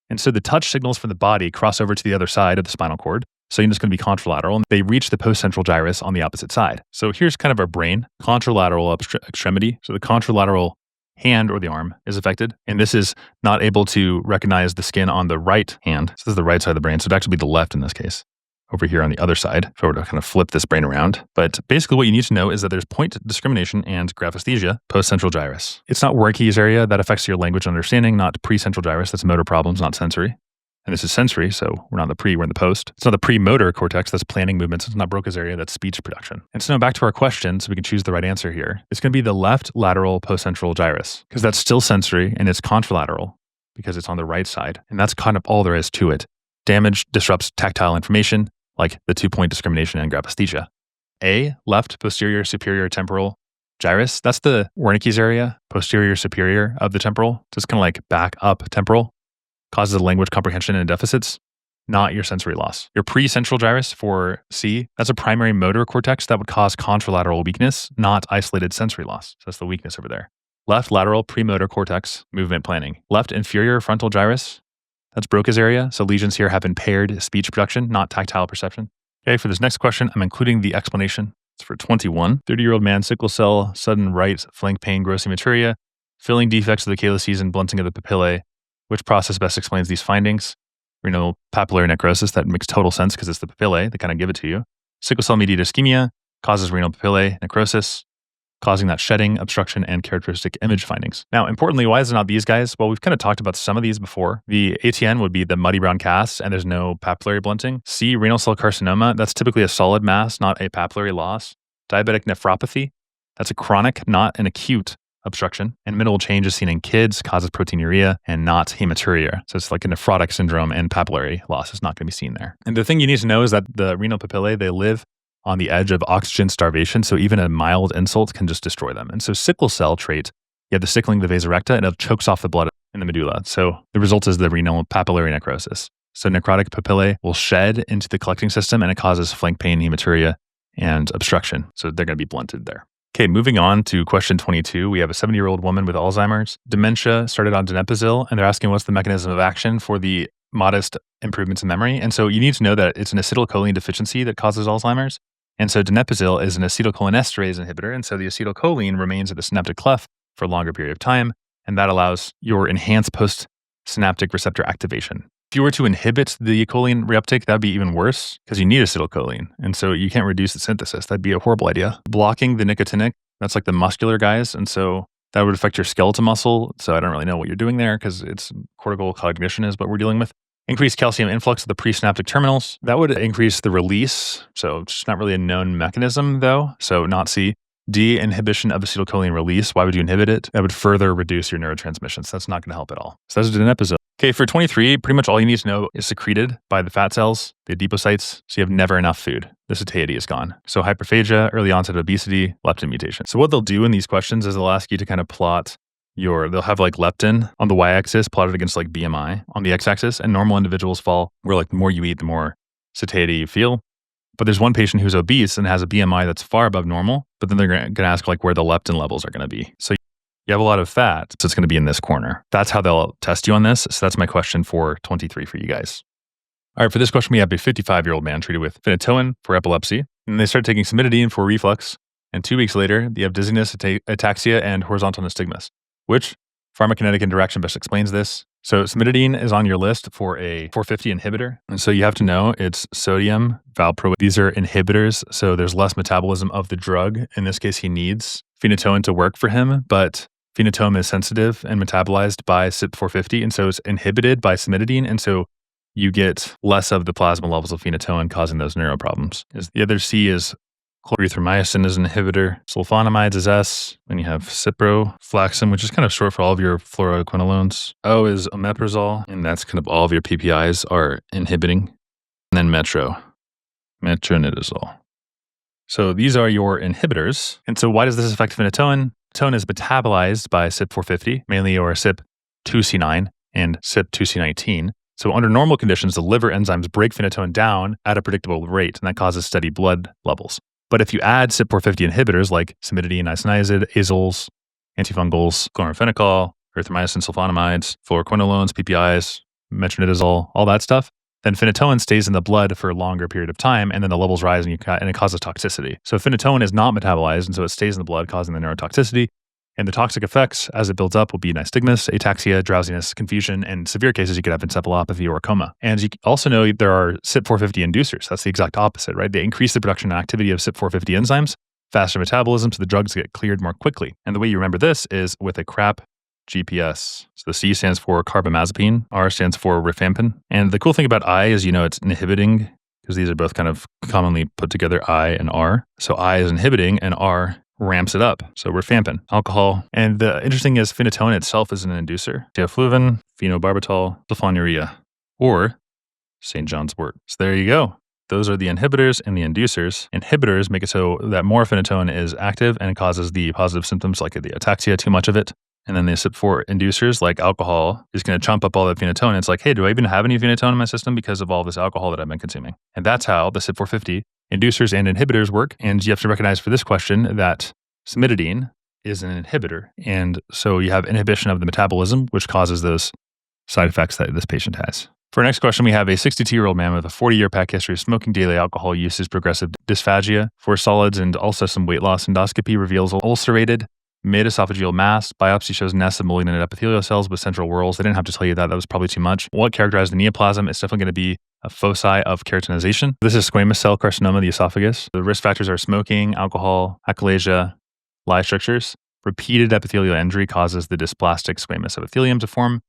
And so the touch signals from the body cross over to the other side of the spinal cord. So you're just going to be contralateral, and they reach the postcentral gyrus on the opposite side. So here's kind of our brain, contralateral extremity. So the contralateral hand or the arm is affected. And this is not able to recognize the skin on the right hand. So this is the right side of the brain. So it'd actually be the left in this case. Over here on the other side, if I were to kind of flip this brain around. But basically what you need to know is that there's point discrimination and graphesthesia post-central gyrus. It's not Wernicke's area that affects your language understanding, not precentral gyrus. That's motor problems, not sensory. And this is sensory, so we're not in the pre, we're in the post. It's not the premotor cortex that's planning movements. It's not Broca's area, that's speech production. And so now back to our question, so we can choose the right answer here. It's going to be the left lateral postcentral gyrus, because that's still sensory and it's contralateral because it's on the right side. And that's kind of all there is to it. Damage disrupts tactile information, like the 2-point discrimination and gravisthesia. A, left posterior superior temporal gyrus. That's the Wernicke's area, posterior superior of the temporal. Just kind of like back up temporal. Causes language comprehension and deficits, not your sensory loss. Your precentral gyrus for C, that's a primary motor cortex that would cause contralateral weakness, not isolated sensory loss. So that's the weakness over there. Left lateral premotor cortex, movement planning. Left inferior frontal gyrus, that's Broca's area. So lesions here have impaired speech production, not tactile perception. Okay, for this next question, I'm including the explanation. It's for 21. 30-year-old man, sickle cell, sudden right flank pain, gross hematuria, filling defects of the calyces and blunting of the papillae. Which process best explains these findings? Renal papillary necrosis, that makes total sense because it's the papillae. They kind of give it to you. Sickle cell mediated ischemia causes renal papillae necrosis, causing that shedding, obstruction, and characteristic image findings. Now, importantly, why is it not these guys? Well, we've kind of talked about some of these before. The ATN would be the muddy brown cast, and there's no papillary blunting. C, renal cell carcinoma, that's typically a solid mass, not a papillary loss. Diabetic nephropathy, that's a chronic, not an acute obstruction, and minimal change is seen in kids, causes proteinuria and not hematuria. So it's like a nephrotic syndrome, and papillary loss is not going to be seen there. And the thing you need to know is that the renal papillae, they live on the edge of oxygen starvation, so even a mild insult can just destroy them. And so sickle cell trait, you have the sickling of the vas recta, and it chokes off the blood in the medulla. So the result is the renal papillary necrosis. So necrotic papillae will shed into the collecting system, and it causes flank pain, hematuria, and obstruction. So they're going to be blunted there. Okay, moving on to question 22. We have a 70-year-old woman with Alzheimer's. Dementia, started on donepezil, and they're asking what's the mechanism of action for the modest improvements in memory. And so you need to know that it's an acetylcholine deficiency that causes Alzheimer's. And so donepezil is an acetylcholinesterase inhibitor. And so the acetylcholine remains at the synaptic cleft for a longer period of time, and that allows your enhanced postsynaptic receptor activation. If you were to inhibit the choline reuptake, that'd be even worse because you need acetylcholine. And so you can't reduce the synthesis. That'd be a horrible idea. Blocking the nicotinic, that's like the muscular guys. And so that would affect your skeletal muscle. So I don't really know what you're doing there because it's cortical cognition is what we're dealing with. Increased calcium influx of the presynaptic terminals. That would increase the release. So it's not really a known mechanism though. So not C. D, inhibition of acetylcholine release. Why would you inhibit it? That would further reduce your neurotransmissions. That's not going to help at all. So that's donepezil. Okay, for 23, pretty much all you need to know is secreted by the fat cells, the adipocytes, so you have never enough food. The satiety is gone. So hyperphagia, early onset obesity, leptin mutation. So what they'll do in these questions is they'll ask you to kind of plot they'll have like leptin on the y-axis plotted against like BMI on the x-axis, and normal individuals fall where like the more you eat, the more satiety you feel. But there's one patient who's obese and has a BMI that's far above normal, but then they're going to ask like where the leptin levels are going to be. So you have a lot of fat, so it's going to be in this corner. That's how they'll test you on this. So that's my question for 23 for you guys. All right, for this question, we have a 55-year-old man treated with phenytoin for epilepsy, and they start taking cimetidine for reflux, and 2 weeks later, they have dizziness, ataxia, and horizontal nystagmus. Which pharmacokinetic interaction best explains this? So cimetidine is on your list for a 450 inhibitor. And so you have to know it's sodium valproate. These are inhibitors, so there's less metabolism of the drug. In this case, he needs phenytoin to work for him, but phenytoin is sensitive and metabolized by CYP450, and so it's inhibited by cimetidine, and so you get less of the plasma levels of phenytoin causing those neuro problems. The other C is erythromycin is an inhibitor. Sulfonamides is S. Then you have ciprofloxacin, which is kind of short for all of your fluoroquinolones. O is omeprazole, and that's kind of all of your PPIs are inhibiting. And then metronidazole. So these are your inhibitors. And so why does this affect phenytoin? Phenytoin is metabolized by CYP450, mainly or CYP2C9 and CYP2C19. So under normal conditions, the liver enzymes break phenytoin down at a predictable rate, and that causes steady blood levels. But if you add CYP450 inhibitors like cimetidine, isoniazid, azoles, antifungals, chloramphenicol, erythromycin, sulfonamides, fluoroquinolones, PPIs, metronidazole, all that stuff, then phenytoin stays in the blood for a longer period of time, and then the levels rise and it causes toxicity. So phenytoin is not metabolized, and so it stays in the blood, causing the neurotoxicity. And the toxic effects, as it builds up, will be nystagmus, ataxia, drowsiness, confusion, and in severe cases, you could have encephalopathy or coma. And you also know there are CYP450 inducers. That's the exact opposite, right? They increase the production and activity of CYP450 enzymes, faster metabolism, so the drugs get cleared more quickly. And the way you remember this is with a CRAP GPS. So the C stands for carbamazepine, R stands for rifampin. And the cool thing about I is, it's inhibiting, because these are both kind of commonly put together, I and R. So I is inhibiting and R ramps it up. So rifampin, alcohol. And the interesting is phenytoin itself is an inducer. Theafluvin, phenobarbital, sulfonylurea, or St. John's wort. So there you go. Those are the inhibitors and the inducers. Inhibitors make it so that more phenytoin is active and causes the positive symptoms like the ataxia, too much of it. And then the CYP4 inducers, like alcohol, is going to chump up all the phenytoin. It's like, hey, do I even have any phenytoin in my system because of all this alcohol that I've been consuming? And that's how the CYP450 inducers and inhibitors work. And you have to recognize for this question that cimetidine is an inhibitor. And so you have inhibition of the metabolism, which causes those side effects that this patient has. For our next question, we have a 62-year-old man with a 40-year past history of smoking, daily alcohol usage, progressive dysphagia for solids, and also some weight loss. Endoscopy reveals ulcerated mid-esophageal mass. Biopsy shows nests of malignant epithelial cells with central whorls. They didn't have to tell you that. That was probably too much. What characterized the neoplasm? It's definitely going to be a foci of keratinization. This is squamous cell carcinoma of the esophagus. The risk factors are smoking, alcohol, achalasia, lye strictures. Repeated epithelial injury causes the dysplastic squamous epithelium to form.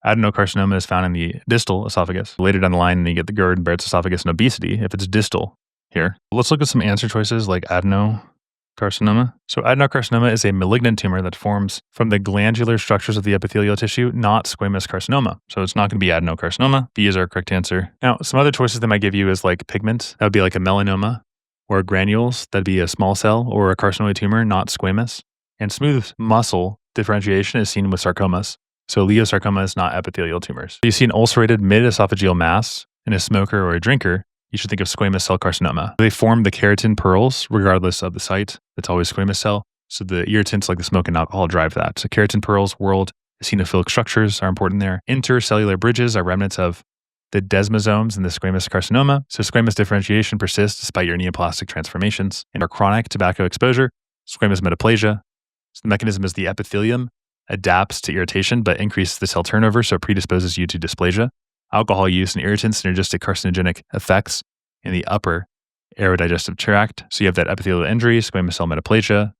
Adenocarcinoma is found in the distal esophagus. Later down the line, you get the GERD, Barrett's esophagus, and obesity if it's distal here. Let's look at some answer choices like adenocarcinoma. So adenocarcinoma is a malignant tumor that forms from the glandular structures of the epithelial tissue, not squamous carcinoma. So it's not going to be adenocarcinoma. B is our correct answer. Now, some other choices they might give you is like pigment. That would be like a melanoma, or granules. That'd be a small cell or a carcinoid tumor, not squamous. And smooth muscle differentiation is seen with sarcomas. So leiosarcoma is not epithelial tumors. You see an ulcerated mid-esophageal mass in a smoker or a drinker, you should think of squamous cell carcinoma. They form the keratin pearls regardless of the site. It's always squamous cell. So the irritants like the smoke and alcohol drive that. So keratin pearls, whorled eosinophilic structures are important there. Intercellular bridges are remnants of the desmosomes in the squamous carcinoma. So squamous differentiation persists despite your neoplastic transformations. And our chronic tobacco exposure, squamous metaplasia. So the mechanism is the epithelium adapts to irritation, but increases the cell turnover, so predisposes you to dysplasia. Alcohol use and irritants synergistic carcinogenic effects in the upper aerodigestive tract. So you have that epithelial injury, squamous cell metaplasia,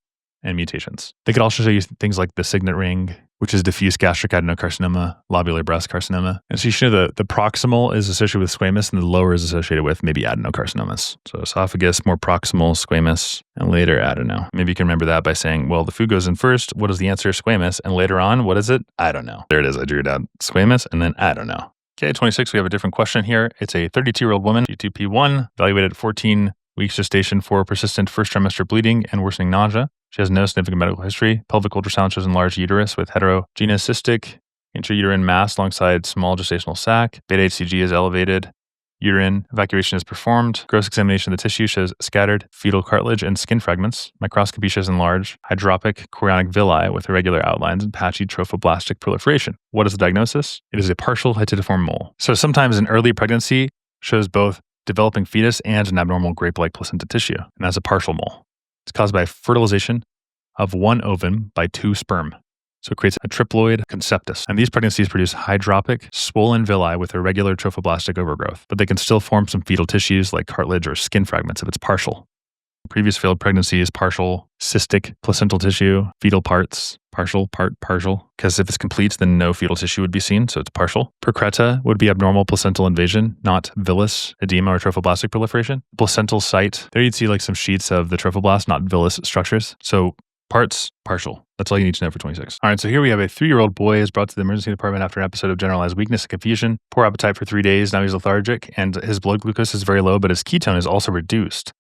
and mutations. They could also show you things like the signet ring, which is diffuse gastric adenocarcinoma, lobular breast carcinoma. And so you should know the proximal is associated with squamous and the lower is associated with maybe adenocarcinomas. So esophagus, more proximal, squamous, and later adeno. Maybe you can remember that by saying, well, the food goes in first. What is the answer? Squamous. And later on, what is it? I don't know. There it is. I drew it out. Squamous, and then I don't know. Okay, 26, we have a different question here. It's a 32-year-old woman, G2P1, evaluated at 14 weeks gestation for persistent first trimester bleeding and worsening nausea. She has no significant medical history. Pelvic ultrasound shows enlarged uterus with heterogeneous cystic intrauterine mass alongside small gestational sac. Beta HCG is elevated. Uterine evacuation is performed. Gross examination of the tissue shows scattered fetal cartilage and skin fragments. Microscopy shows enlarged hydropic chorionic villi with irregular outlines and patchy trophoblastic proliferation. What is the diagnosis? It is a partial hytidiform mole. So sometimes an early pregnancy shows both developing fetus and an abnormal grape-like placenta tissue, and that's a partial mole. It's caused by fertilization of one ovum by two sperm. So it creates a triploid conceptus. And these pregnancies produce hydropic, swollen villi with irregular trophoblastic overgrowth, but they can still form some fetal tissues like cartilage or skin fragments if it's partial. Previous failed pregnancies, partial, cystic, placental tissue, fetal parts, partial, partial. Because if it's complete, then no fetal tissue would be seen, so it's partial. Percreta would be abnormal placental invasion, not villus edema or trophoblastic proliferation. Placental site, there you'd see like some sheets of the trophoblast, not villus structures. So parts, partial. That's all you need to know for 26. All right, so here we have a 3-year-old boy is brought to the emergency department after an episode of generalized weakness and confusion, poor appetite for 3 days. Now he's lethargic, and his blood glucose is very low, but his ketone is also reduced.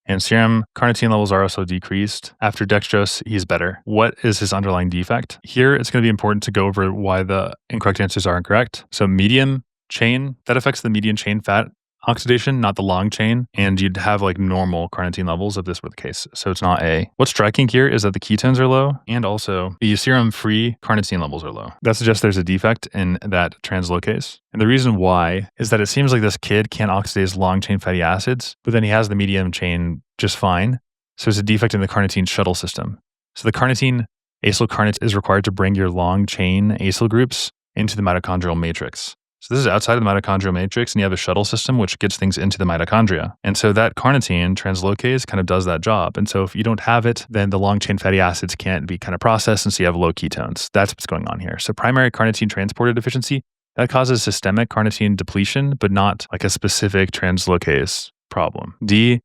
And serum carnitine levels are also decreased. After dextrose, he's better. What is his underlying defect? Here, it's going to be important to go over why the incorrect answers are incorrect. So medium chain, that affects the median chain fat oxidation, not the long chain. And you'd have like normal carnitine levels if this were the case. So it's not A. What's striking here is that the ketones are low and also the serum-free carnitine levels are low. That suggests there's a defect in that translocase. And the reason why is that it seems like this kid can't oxidase long-chain fatty acids, but then he has the medium chain just fine. So it's a defect in the carnitine shuttle system. So the carnitine acyl carnate is required to bring your long-chain acyl groups into the mitochondrial matrix. So this is outside of the mitochondrial matrix, and you have a shuttle system which gets things into the mitochondria. And so that carnitine translocase kind of does that job. And so if you don't have it, then the long-chain fatty acids can't be kind of processed, and so you have low ketones. That's what's going on here. So primary carnitine transporter deficiency, that causes systemic carnitine depletion, but not like a specific translocase problem. D,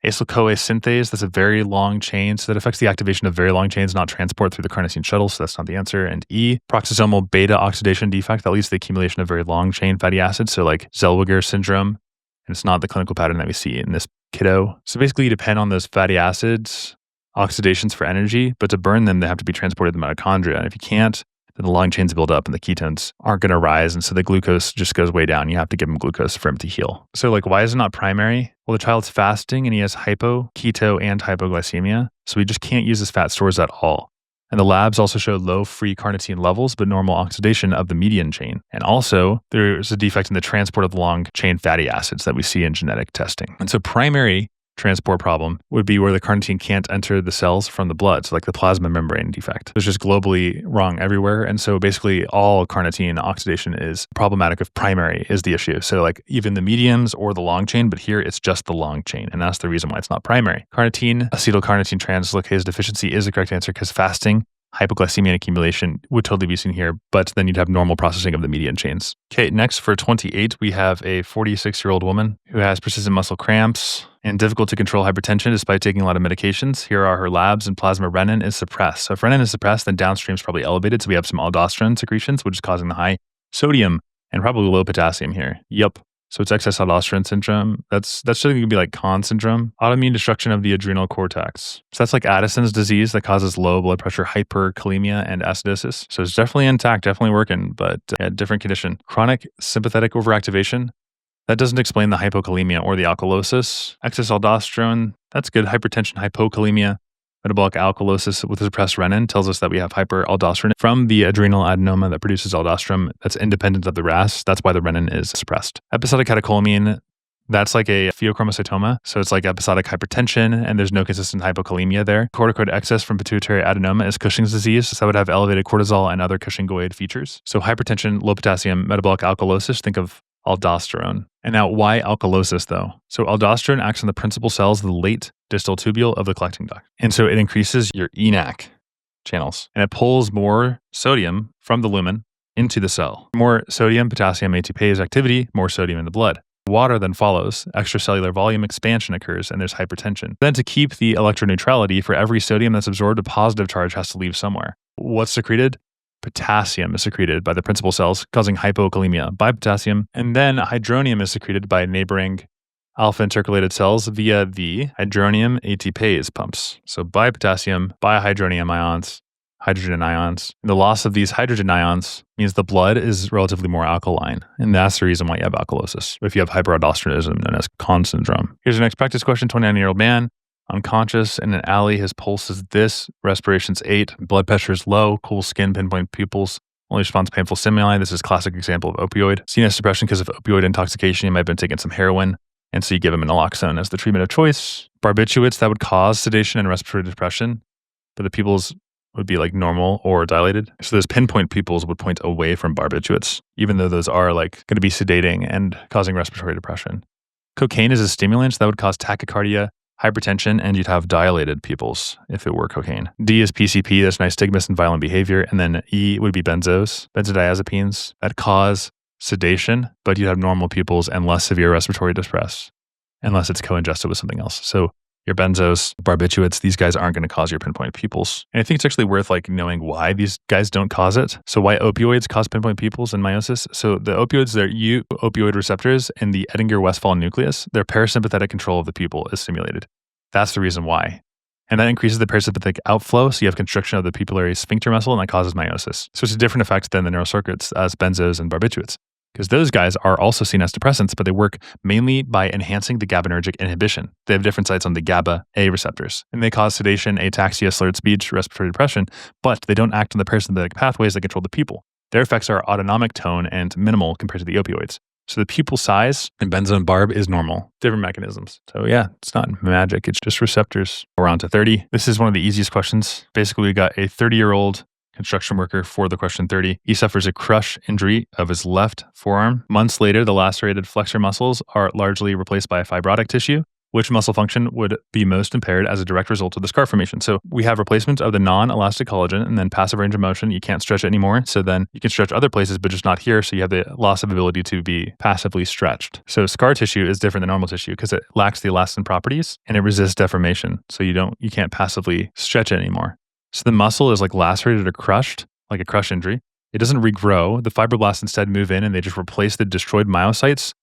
acyl-CoA synthase, that's a very long chain, so that affects the activation of very long chains, not transport through the carnitine shuttle, so that's not the answer. And E, peroxisomal beta oxidation defect, that leads to the accumulation of very long chain fatty acids, so like Zellweger syndrome, and it's not the clinical pattern that we see in this kiddo. So basically you depend on those fatty acids, oxidations for energy, but to burn them, they have to be transported to the mitochondria, and if you can't, then the long chains build up and the ketones aren't going to rise. And so the glucose just goes way down. You have to give him glucose for him to heal. So like, why is it not primary? Well, the child's fasting and he has hypo, keto, and hypoglycemia. So we just can't use his fat stores at all. And the labs also show low free carnitine levels, but normal oxidation of the median chain. And also there's a defect in the transport of the long chain fatty acids that we see in genetic testing. And so primary transport problem would be where the carnitine can't enter the cells from the blood. So like the plasma membrane defect. It's just globally wrong everywhere. And so basically all carnitine oxidation is problematic if primary is the issue. So like even the mediums or the long chain, but here it's just the long chain. And that's the reason why it's not primary. Carnitine, acetylcarnitine translocase deficiency is the correct answer because fasting, hypoglycemia and accumulation would totally be seen here, but then you'd have normal processing of the median chains. Okay, next for 28, we have a 46-year-old woman who has persistent muscle cramps and difficult to control hypertension despite taking a lot of medications. Here are her labs, and plasma renin is suppressed. So if renin is suppressed, then downstream is probably elevated. So we have some aldosterone secretions, which is causing the high sodium and probably low potassium here. Yup. So it's excess aldosterone syndrome. That's something that could be like Conn syndrome. Autoimmune destruction of the adrenal cortex. So that's like Addison's disease that causes low blood pressure, hyperkalemia, and acidosis. So it's definitely intact, definitely working, but a different condition. Chronic sympathetic overactivation. That doesn't explain the hypokalemia or the alkalosis. Excess aldosterone, that's good. Hypertension, hypokalemia, metabolic alkalosis with suppressed renin tells us that we have hyperaldosteronism from the adrenal adenoma that produces aldosterone that's independent of the RAS. That's why the renin is suppressed. Episodic catecholamine, that's like a pheochromocytoma. So it's like episodic hypertension, and there's no consistent hypokalemia there. Corticoid excess from pituitary adenoma is Cushing's disease. So that would have elevated cortisol and other Cushingoid features. So hypertension, low potassium, metabolic alkalosis, think of aldosterone. And now why alkalosis though? So aldosterone acts on the principal cells of the late distal tubule of the collecting duct. And so it increases your ENaC channels and it pulls more sodium from the lumen into the cell. More sodium, potassium, ATPase activity, more sodium in the blood. Water then follows, extracellular volume expansion occurs, and there's hypertension. Then to keep the electroneutrality, for every sodium that's absorbed, a positive charge has to leave somewhere. What's secreted? Potassium is secreted by the principal cells, causing hypokalemia by potassium. And then hydronium is secreted by neighboring alpha intercalated cells via the hydronium ATPase pumps. So by potassium, by hydronium ions, hydrogen ions. And the loss of these hydrogen ions means the blood is relatively more alkaline. And that's the reason why you have alkalosis, if you have hyperaldosteronism known as Conn syndrome. Here's your next practice question. 29-year-old man, unconscious in an alley. His pulse is this. Respiration's 8. Blood pressure is low. Cool skin, pinpoint pupils. Only responds to painful stimuli. This is a classic example of opioid. CNS depression because of opioid intoxication. He might have been taking some heroin. And so you give him an naloxone as the treatment of choice. Barbiturates that would cause sedation and respiratory depression, but the pupils would be like normal or dilated. So those pinpoint pupils would point away from barbiturates, even though those are like going to be sedating and causing respiratory depression. Cocaine is a stimulant that would cause tachycardia, hypertension, and you'd have dilated pupils if it were cocaine. D is PCP, that's nystagmus and violent behavior. And then E would be benzos, benzodiazepines that cause sedation, but you'd have normal pupils and less severe respiratory distress, unless it's co-ingested with something else. So your benzos, barbiturates, these guys aren't going to cause your pinpoint pupils. And I think it's actually worth like knowing why these guys don't cause it. So why opioids cause pinpoint pupils and meiosis. So the opioids, they're opioid receptors in the Edinger-Westphal nucleus. Their parasympathetic control of the pupil is stimulated. That's the reason why. And that increases the parasympathetic outflow. So you have constriction of the pupillary sphincter muscle, and that causes meiosis. So it's a different effect than the neural circuits as benzos and barbiturates, because those guys are also seen as depressants, but they work mainly by enhancing the GABAergic inhibition. They have different sites on the GABA A receptors, and they cause sedation, ataxia, slurred speech, respiratory depression, but they don't act on the parasympathetic pathways that control the pupil. Their effects are autonomic tone and minimal compared to the opioids. So the pupil size in benzo and barb is normal. Different mechanisms. So yeah, it's not magic. It's just receptors. We're on to 30. This is one of the easiest questions. Basically, we got a 30-year-old construction worker for the question 30. He suffers a crush injury of his left forearm. Months later, the lacerated flexor muscles are largely replaced by fibrotic tissue. Which muscle function would be most impaired as a direct result of the scar formation? So we have replacement of the non-elastic collagen and then passive range of motion. You can't stretch it anymore. So then you can stretch other places, but just not here. So you have the loss of ability to be passively stretched. So scar tissue is different than normal tissue because it lacks the elastin properties and it resists deformation. So you can't passively stretch it anymore. So the muscle is like lacerated or crushed, like a crush injury. It doesn't regrow. The fibroblasts instead move in and they just replace the destroyed myocytes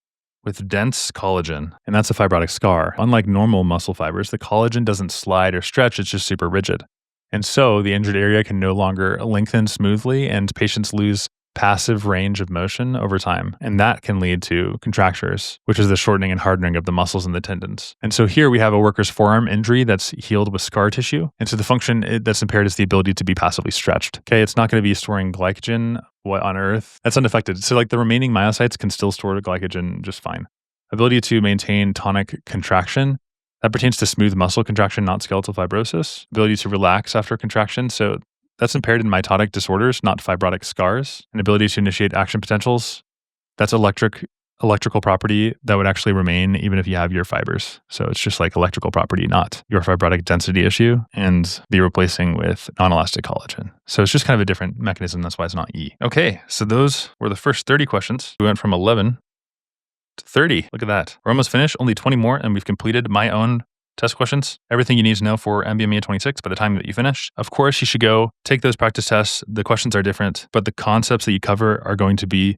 with dense collagen, and that's a fibrotic scar. Unlike normal muscle fibers, the collagen doesn't slide or stretch, it's just super rigid. And so the injured area can no longer lengthen smoothly, and patients lose passive range of motion over time. And that can lead to contractures, which is the shortening and hardening of the muscles and the tendons. And so here we have a worker's forearm injury that's healed with scar tissue. And so the function that's impaired is the ability to be passively stretched. Okay, it's not going to be storing glycogen. What on earth? That's unaffected. So like the remaining myocytes can still store glycogen just fine. Ability to maintain tonic contraction. That pertains to smooth muscle contraction, not skeletal fibrosis. Ability to relax after contraction. So that's impaired in mitotic disorders, not fibrotic scars. And ability to initiate action potentials. That's electrical property that would actually remain even if you have your fibers. So it's just like electrical property, not your fibrotic density issue, and be replacing with non-elastic collagen. So it's just kind of a different mechanism. That's why it's not E. Okay, so those were the first 30 questions. We went from 11 to 30. Look at that. We're almost finished. Only 20 more, and we've completed my own test questions. Everything you need to know for MBME 26 by the time that you finish. Of course, you should go take those practice tests. The questions are different, but the concepts that you cover are going to be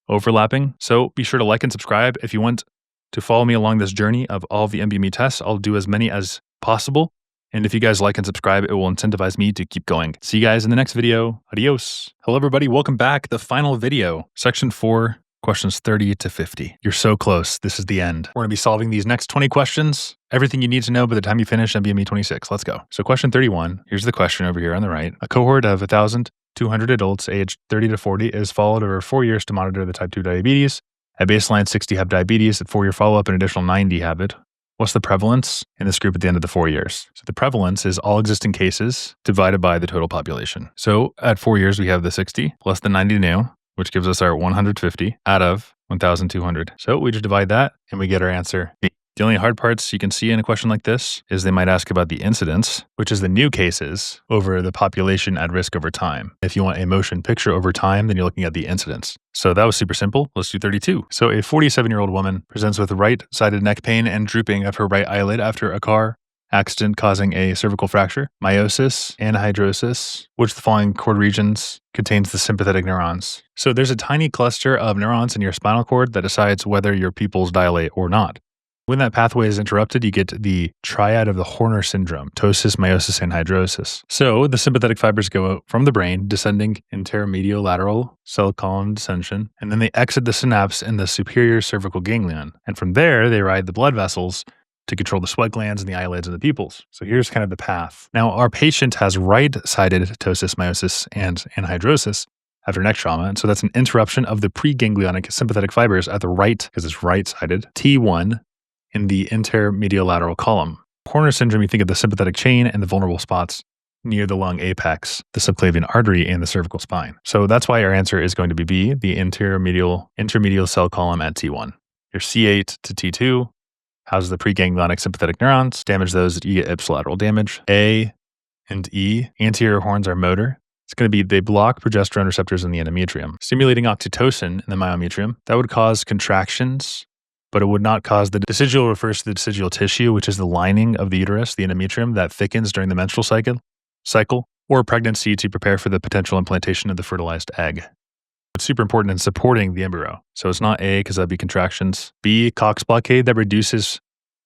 overlapping. So be sure to like and subscribe. If you want to follow me along this journey of all the MBME tests, I'll do as many as possible. And if you guys like and subscribe, it will incentivize me to keep going. See you guys in the next video. Adios. Hello, everybody. Welcome back. The final video, section 4, questions 30 to 50. You're so close. This is the end. We're going to be solving these next 20 questions. Everything you need to know by the time you finish MBME 26. Let's go. So question 31, here's the question over here on the right. A cohort of 1,200 adults aged 30 to 40 is followed over 4 years to monitor the type 2 diabetes. At baseline, 60 have diabetes. At 4-year follow-up, an additional 90 have it. What's the prevalence in this group at the end of the 4 years? So the prevalence is all existing cases divided by the total population. So at 4 years, we have the 60 plus the 90 new, which gives us our 150 out of 1,200. So we just divide that and we get our answer B. The only hard parts you can see in a question like this is they might ask about the incidence, which is the new cases over the population at risk over time. If you want a motion picture over time, then you're looking at the incidence. So that was super simple. Let's do 32. So a 47-year-old woman presents with right-sided neck pain and drooping of her right eyelid after a car accident causing a cervical fracture, meiosis, anhidrosis. Which of the following cord regions contains the sympathetic neurons? So there's a tiny cluster of neurons in your spinal cord that decides whether your pupils dilate or not. When that pathway is interrupted, you get the triad of the Horner syndrome, ptosis, meiosis, and hydrosis. So the sympathetic fibers go from the brain, descending intermediolateral cell column descension, and then they exit the synapse in the superior cervical ganglion. And from there, they ride the blood vessels to control the sweat glands and the eyelids and the pupils. So here's kind of the path. Now, our patient has right-sided ptosis, meiosis, and anhidrosis after neck trauma. And so that's an interruption of the preganglionic sympathetic fibers at the right, because it's right-sided, T1, in the intermediolateral column. Horner syndrome, you think of the sympathetic chain and the vulnerable spots near the lung apex, the subclavian artery, and the cervical spine. So that's why our answer is going to be B, the intermedial cell column at T1. Your C8 to T2 houses the preganglionic sympathetic neurons. Damage those, you get ipsilateral damage. A and E, anterior horns are motor. It's going to be, they block progesterone receptors in the endometrium. Stimulating oxytocin in the myometrium, that would cause contractions, but it would not cause the decidual, refers to the decidual tissue, which is the lining of the uterus, the endometrium, that thickens during the menstrual cycle, or pregnancy to prepare for the potential implantation of the fertilized egg. It's super important in supporting the embryo. So it's not A, because that'd be contractions. B, Cox blockade, that reduces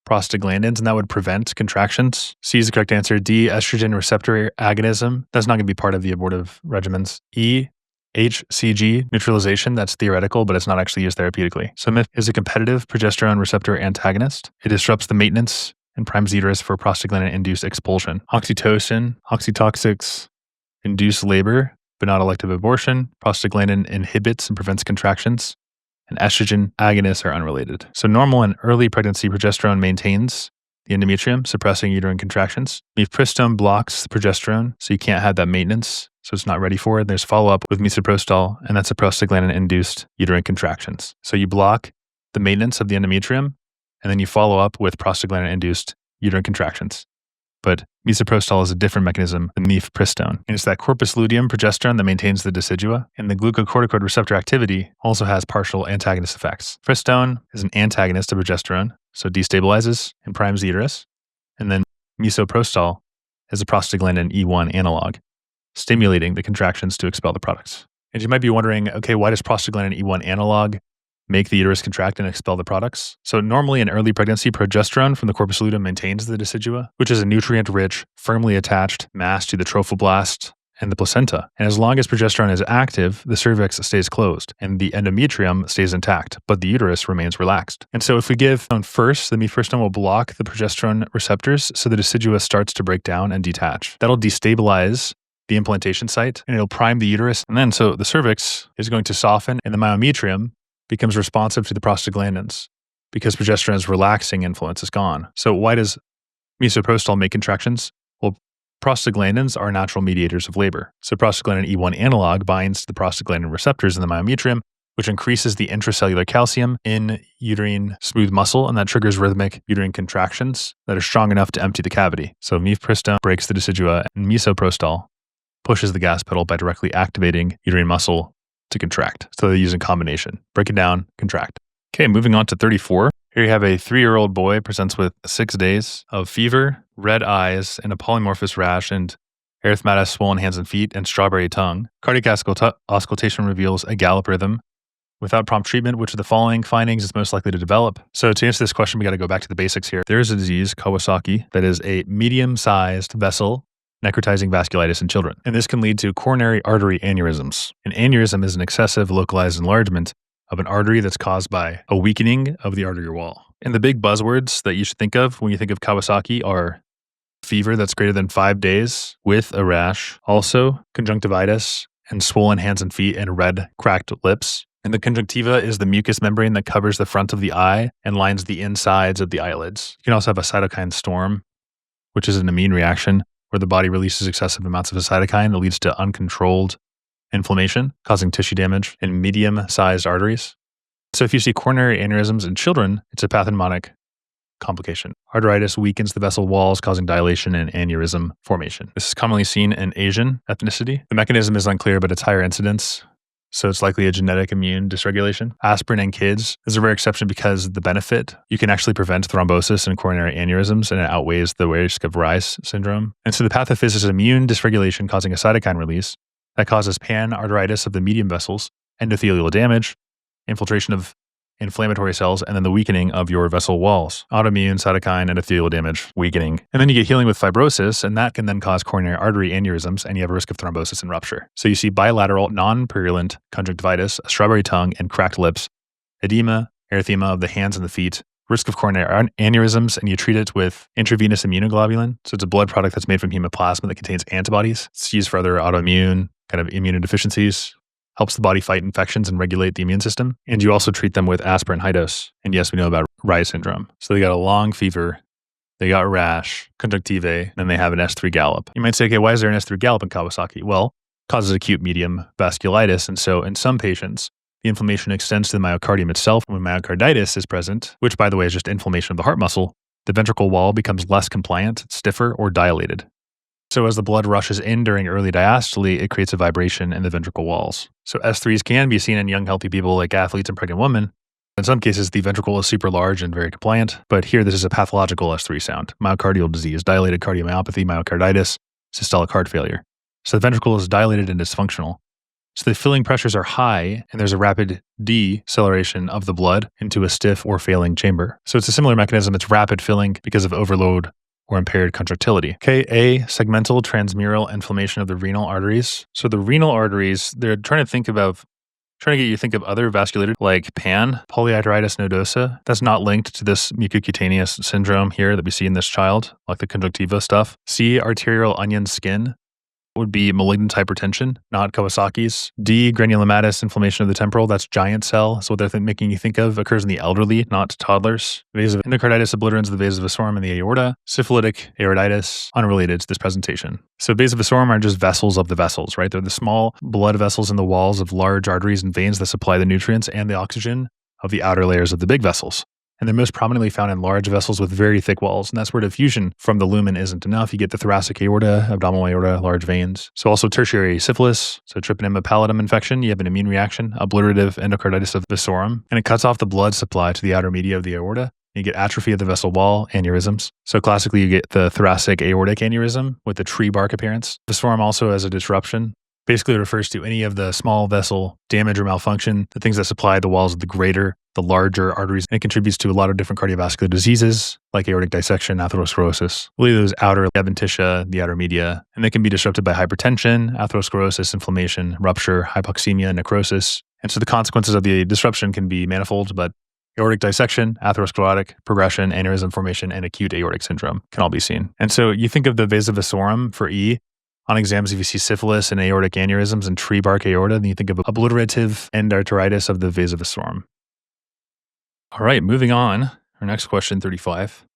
prostaglandins, and that would prevent contractions. C is the correct answer. D, estrogen receptor agonism. That's not going to be part of the abortive regimens. E, HCG neutralization, that's theoretical, but it's not actually used therapeutically. So MIF is a competitive progesterone receptor antagonist. It disrupts the maintenance and primes the uterus for prostaglandin-induced expulsion. Oxytocin, oxytoxics induce labor, but not elective abortion. Prostaglandin inhibits and prevents contractions. And estrogen agonists are unrelated. So normal and early pregnancy progesterone maintains the endometrium, suppressing uterine contractions. Mifepristone blocks the progesterone, so you can't have that maintenance, so it's not ready for it. There's follow-up with misoprostol, and that's a prostaglandin-induced uterine contractions. So you block the maintenance of the endometrium, and then you follow up with prostaglandin-induced uterine contractions. But misoprostol is a different mechanism than mifepristone. And it's that corpus luteum progesterone that maintains the decidua, and the glucocorticoid receptor activity also has partial antagonist effects. Pristone is an antagonist of progesterone, so it destabilizes and primes the uterus. And then misoprostol is a prostaglandin E1 analog, stimulating the contractions to expel the products. And you might be wondering, okay, why does prostaglandin E1 analog make the uterus contract and expel the products? So normally in early pregnancy, progesterone from the corpus luteum maintains the decidua, which is a nutrient-rich, firmly attached mass to the trophoblast and the placenta. And as long as progesterone is active, the cervix stays closed and the endometrium stays intact, but the uterus remains relaxed. And so if we give first, the mifepristone will block the progesterone receptors so the decidua starts to break down and detach. That'll destabilize the implantation site and it'll prime the uterus. And then so the cervix is going to soften and the myometrium becomes responsive to the prostaglandins because progesterone's relaxing influence is gone. So why does misoprostol make contractions? Well, prostaglandins are natural mediators of labor. So prostaglandin E1 analog binds to the prostaglandin receptors in the myometrium, which increases the intracellular calcium in uterine smooth muscle, and that triggers rhythmic uterine contractions that are strong enough to empty the cavity. So mifepristone breaks the decidua, and misoprostol pushes the gas pedal by directly activating uterine muscle to contract. So they use in combination. Break it down, contract. Okay, moving on to 34. Here you have a 3-year-old boy presents with 6 days of fever, red eyes, and a polymorphous rash, and arrhythmias, swollen hands and feet, and strawberry tongue. Cardiac auscultation reveals a gallop rhythm. Without prompt treatment, which of the following findings is most likely to develop? So to answer this question, we got to go back to the basics here. There is a disease, Kawasaki, that is a medium-sized vessel necrotizing vasculitis in children. And this can lead to coronary artery aneurysms. An aneurysm is an excessive localized enlargement of an artery that's caused by a weakening of the arterial wall. And the big buzzwords that you should think of when you think of Kawasaki are fever that's greater than 5 days with a rash, also conjunctivitis and swollen hands and feet and red cracked lips. And the conjunctiva is the mucous membrane that covers the front of the eye and lines the insides of the eyelids. You can also have a cytokine storm, which is an immune reaction where the body releases excessive amounts of a cytokine that leads to uncontrolled inflammation, causing tissue damage in medium-sized arteries. So if you see coronary aneurysms in children, it's a pathognomonic complication. Arteritis weakens the vessel walls, causing dilation and aneurysm formation. This is commonly seen in Asian ethnicity. The mechanism is unclear, but it's higher incidence, so it's likely a genetic immune dysregulation. Aspirin in kids is a rare exception because the benefit, you can actually prevent thrombosis and coronary aneurysms, and it outweighs the risk of Reye's syndrome. And so the pathophys is immune dysregulation causing a cytokine release that causes panarteritis of the medium vessels, endothelial damage, infiltration of inflammatory cells, and then the weakening of your vessel walls. Autoimmune, cytokine, endothelial damage, weakening. And then you get healing with fibrosis, and that can then cause coronary artery aneurysms, and you have a risk of thrombosis and rupture. So you see bilateral, non-purulent conjunctivitis, a strawberry tongue, and cracked lips, edema, erythema of the hands and the feet, risk of coronary aneurysms, and you treat it with intravenous immunoglobulin. So it's a blood product that's made from hemoplasma that contains antibodies. It's used for other autoimmune, kind of immunodeficiencies, helps the body fight infections and regulate the immune system. And you also treat them with aspirin high dose. And yes, we know about Reye's syndrome. So they got a long fever, they got rash, conjunctivae, and they have an S3 gallop. You might say, okay, why is there an S3 gallop in Kawasaki? Well, it causes acute medium vasculitis. And so in some patients, the inflammation extends to the myocardium itself. When myocarditis is present, which by the way is just inflammation of the heart muscle, the ventricle wall becomes less compliant, stiffer, or dilated. So as the blood rushes in during early diastole, it creates a vibration in the ventricle walls. So S3s can be seen in young, healthy people like athletes and pregnant women. In some cases, the ventricle is super large and very compliant, but here this is a pathological S3 sound. Myocardial disease, dilated cardiomyopathy, myocarditis, systolic heart failure. So the ventricle is dilated and dysfunctional. So the filling pressures are high, and there's a rapid deceleration of the blood into a stiff or failing chamber. So it's a similar mechanism. It's rapid filling because of overload or impaired contractility. Okay, A, segmental transmural inflammation of the renal arteries. So the renal arteries, they're trying to get you to think of other vasculitis like PAN, polyarteritis nodosa. That's not linked to this mucocutaneous syndrome here that we see in this child, like the conjunctiva stuff. C, arterial onion skin. would be malignant hypertension, not Kawasaki's. D, granulomatous inflammation of the temporal. That's giant cell. So what they're making you think of occurs in the elderly, not toddlers. Invasive endocarditis obliterates the vasa vasorum and the aorta. Syphilitic aortitis, unrelated to this presentation. So vasa vasorum are just vessels of the vessels, right? They're the small blood vessels in the walls of large arteries and veins that supply the nutrients and the oxygen of the outer layers of the big vessels. And they're most prominently found in large vessels with very thick walls. And that's where diffusion from the lumen isn't enough. You get the thoracic aorta, abdominal aorta, large veins. So also tertiary syphilis, so trypanosoma pallidum infection. You have an immune reaction, obliterative endocarditis of vasorum, and it cuts off the blood supply to the outer media of the aorta. You get atrophy of the vessel wall, aneurysms. So classically, you get the thoracic aortic aneurysm with the tree bark appearance. Vasorum also has a disruption. Basically, it refers to any of the small vessel damage or malfunction, the things that supply the walls of the larger arteries, and it contributes to a lot of different cardiovascular diseases like aortic dissection, atherosclerosis, really those outer adventitia, the outer media, and they can be disrupted by hypertension, atherosclerosis, inflammation, rupture, hypoxemia, necrosis. And so the consequences of the disruption can be manifold, but aortic dissection, atherosclerotic progression, aneurysm formation, and acute aortic syndrome can all be seen. And so you think of the vasa vasorum for E. On exams, if you see syphilis and aortic aneurysms and tree bark aorta, then you think of obliterative endarteritis of the vasa vasorum. All right, moving on. Our next question, 35.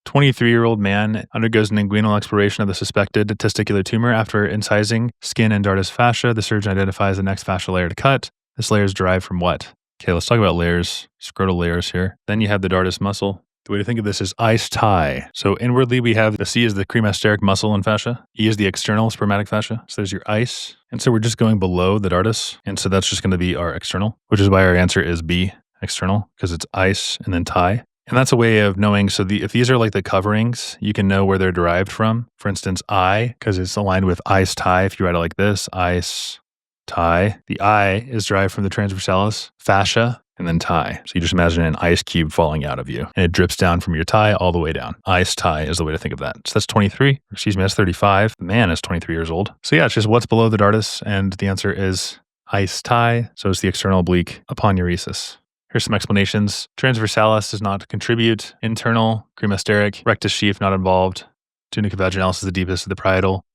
23-year-old man undergoes an inguinal exploration of the suspected testicular tumor after incising skin and dartus fascia. The surgeon identifies the next fascial layer to cut. This layer is derived from what? Okay, let's talk about layers, scrotal layers here. Then you have the dartus muscle. The way to think of this is ice tie. So inwardly, we have the C is the cremasteric muscle and fascia. E is the external spermatic fascia. So there's your ice. And so we're just going below the dartus. And so that's just going to be our external, which is why our answer is B, external, because it's ice and then tie. And that's a way of knowing. So if these are like the coverings, you can know where they're derived from. For instance, I, because it's aligned with ice tie. If you write it like this, ice tie. The I is derived from the transversalis fascia. And then tie. So you just imagine an ice cube falling out of you and it drips down from your tie all the way down. Ice tie is the way to think of that. So that's 23. Excuse me, that's 35. The man is 23 years old. So yeah, it's just what's below the dartus. And the answer is ice tie. So it's the external oblique aponeurosis. Here's some explanations. Transversalis does not contribute. Internal, cremasteric, rectus sheath not involved. Tunica vaginalis is the deepest of the parietal.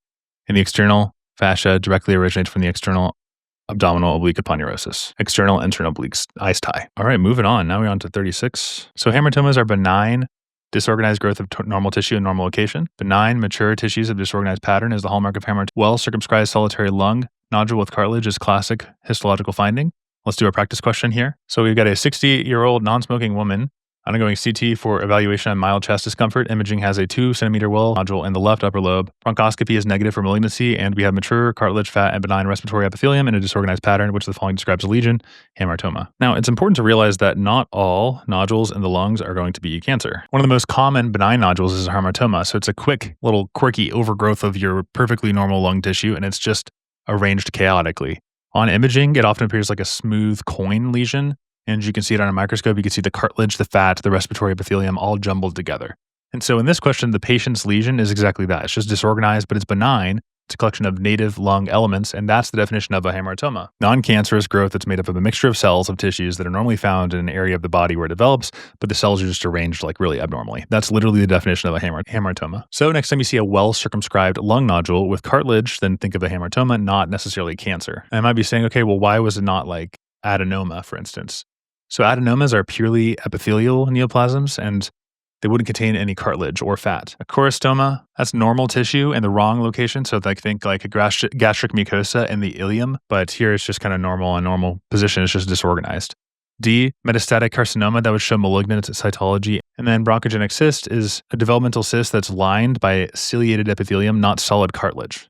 And the external fascia directly originates from the external abdominal oblique aponeurosis. External, internal obliques, ice tie. All right, moving on. Now we're on to 36. So hamartomas are benign, disorganized growth of normal tissue in normal location. Benign, mature tissues of disorganized pattern is the hallmark of hamartoma. Well-circumscribed solitary lung nodule with cartilage is classic histological finding. Let's do a practice question here. So we've got a 60-year-old non-smoking woman undergoing CT for evaluation on mild chest discomfort. Imaging has a 2-centimeter well nodule in the left upper lobe. Bronchoscopy is negative for malignancy, and we have mature cartilage, fat, and benign respiratory epithelium in a disorganized pattern, which the following describes a lesion, hamartoma. Now, it's important to realize that not all nodules in the lungs are going to be cancer. One of the most common benign nodules is a hamartoma, so it's a quick, little quirky overgrowth of your perfectly normal lung tissue, and it's just arranged chaotically. On imaging, it often appears like a smooth coin lesion. And you can see it on a microscope. You can see the cartilage, the fat, the respiratory epithelium all jumbled together. And so in this question, the patient's lesion is exactly that. It's just disorganized, but it's benign. It's a collection of native lung elements, and that's the definition of a hamartoma. Non-cancerous growth that's made up of a mixture of cells of tissues that are normally found in an area of the body where it develops, but the cells are just arranged like really abnormally. That's literally the definition of a hamartoma. So next time you see a well-circumscribed lung nodule with cartilage, then think of a hamartoma, not necessarily cancer. And I might be saying, okay, well, why was it not like adenoma, for instance? So adenomas are purely epithelial neoplasms, and they wouldn't contain any cartilage or fat. A choristoma, that's normal tissue in the wrong location. So think like a gastric mucosa in the ileum, but here it's just kind of normal and normal position. It's just disorganized. D, metastatic carcinoma, that would show malignant cytology. And then bronchogenic cyst is a developmental cyst that's lined by ciliated epithelium, not solid cartilage.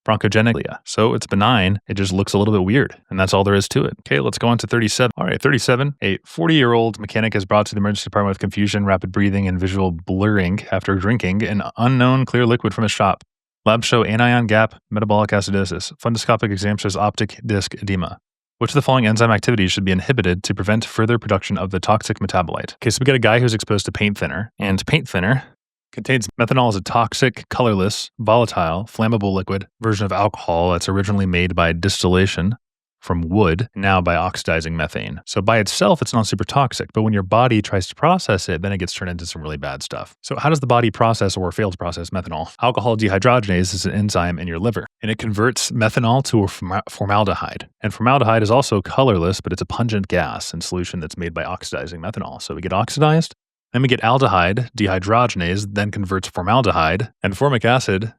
Bronchogenic, so it's benign. It just looks a little bit weird, and that's all there is to it. Okay, let's go on to 37. All right, 37. A 40-year-old mechanic is brought to the emergency department with confusion, rapid breathing, and visual blurring after drinking an unknown clear liquid from his shop. Labs show anion gap, metabolic acidosis. Fundoscopic exam shows optic disc edema. Which of the following enzyme activities should be inhibited to prevent further production of the toxic metabolite? Okay, so we got a guy who's exposed to paint thinner, and paint thinner contains methanol as a toxic, colorless, volatile, flammable liquid version of alcohol that's originally made by distillation. from wood, now by oxidizing methane. So by itself, it's not super toxic, but when your body tries to process it, then it gets turned into some really bad stuff. So how does the body process or fail to process methanol? Alcohol dehydrogenase is an enzyme in your liver, and it converts methanol to a formaldehyde. And formaldehyde is also colorless, but it's a pungent gas in solution that's made by oxidizing methanol. So we get oxidized, then we get aldehyde, dehydrogenase, then converts formaldehyde, and formic acid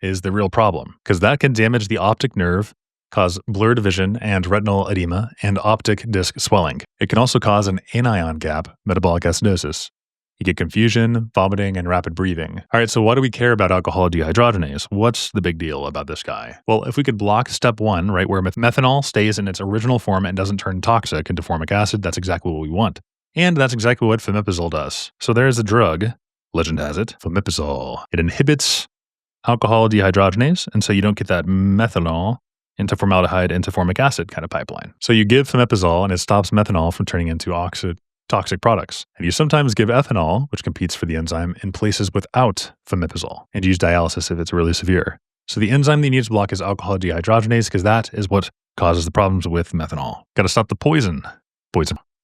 is the real problem, because that can damage the optic nerve, cause blurred vision and retinal edema, and optic disc swelling. It can also cause an anion gap, metabolic acidosis. You get confusion, vomiting, and rapid breathing. All right, so why do we care about alcohol dehydrogenase? What's the big deal about this guy? Well, if we could block step 1, right, where methanol stays in its original form and doesn't turn toxic into formic acid, that's exactly what we want. And that's exactly what famotidine does. So there's a drug, legend has it, famotidine. It inhibits alcohol dehydrogenase, and so you don't get that methanol into formaldehyde into formic acid kind of pipeline. So you give famotidine and it stops methanol from turning into toxic products. And you sometimes give ethanol, which competes for the enzyme, in places without famotidine, and use dialysis if it's really severe. So the enzyme that you need to block is alcohol dehydrogenase, because that is what causes the problems with methanol. Got to stop the poison.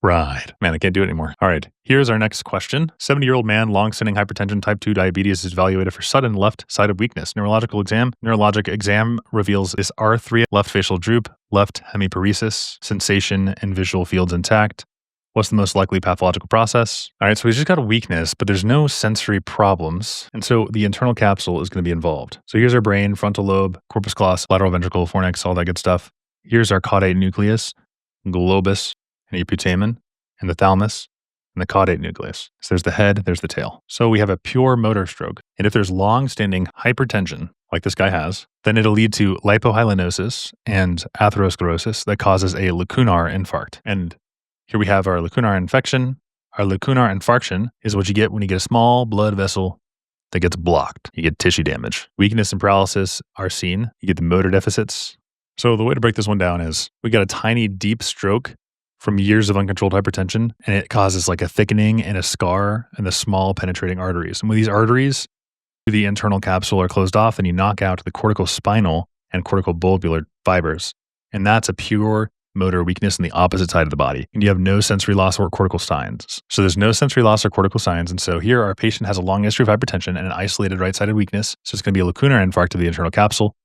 Right. Man, I can't do it anymore. All right. Here's our next question. 70-year-old man, long-standing hypertension, type 2 diabetes, is evaluated for sudden left-sided weakness. Neurological exam. Neurologic exam reveals dysarthria, left facial droop, left hemiparesis, sensation and visual fields intact. What's the most likely pathological process? All right, so he's just got a weakness, but there's no sensory problems. And so the internal capsule is going to be involved. So here's our brain, frontal lobe, corpus callosum, lateral ventricle, fornix, all that good stuff. Here's our caudate nucleus, globus, and putamen, and the thalamus, and the caudate nucleus. So there's the head, there's the tail. So we have a pure motor stroke. And if there's long-standing hypertension, like this guy has, then it'll lead to lipohyalinosis and atherosclerosis that causes a lacunar infarct. And here we have our lacunar infection. Our lacunar infarction is what you get when you get a small blood vessel that gets blocked. You get tissue damage. Weakness and paralysis are seen. You get the motor deficits. So the way to break this one down is we got a tiny deep stroke from years of uncontrolled hypertension, and it causes like a thickening and a scar in the small penetrating arteries. And when these arteries through the internal capsule are closed off, then you knock out the corticospinal and corticobulbar fibers. And that's a pure motor weakness in the opposite side of the body. And you have no sensory loss or cortical signs. So there's no sensory loss or cortical signs. And so here our patient has a long history of hypertension and an isolated right-sided weakness. So it's going to be a lacunar infarct of the internal capsule.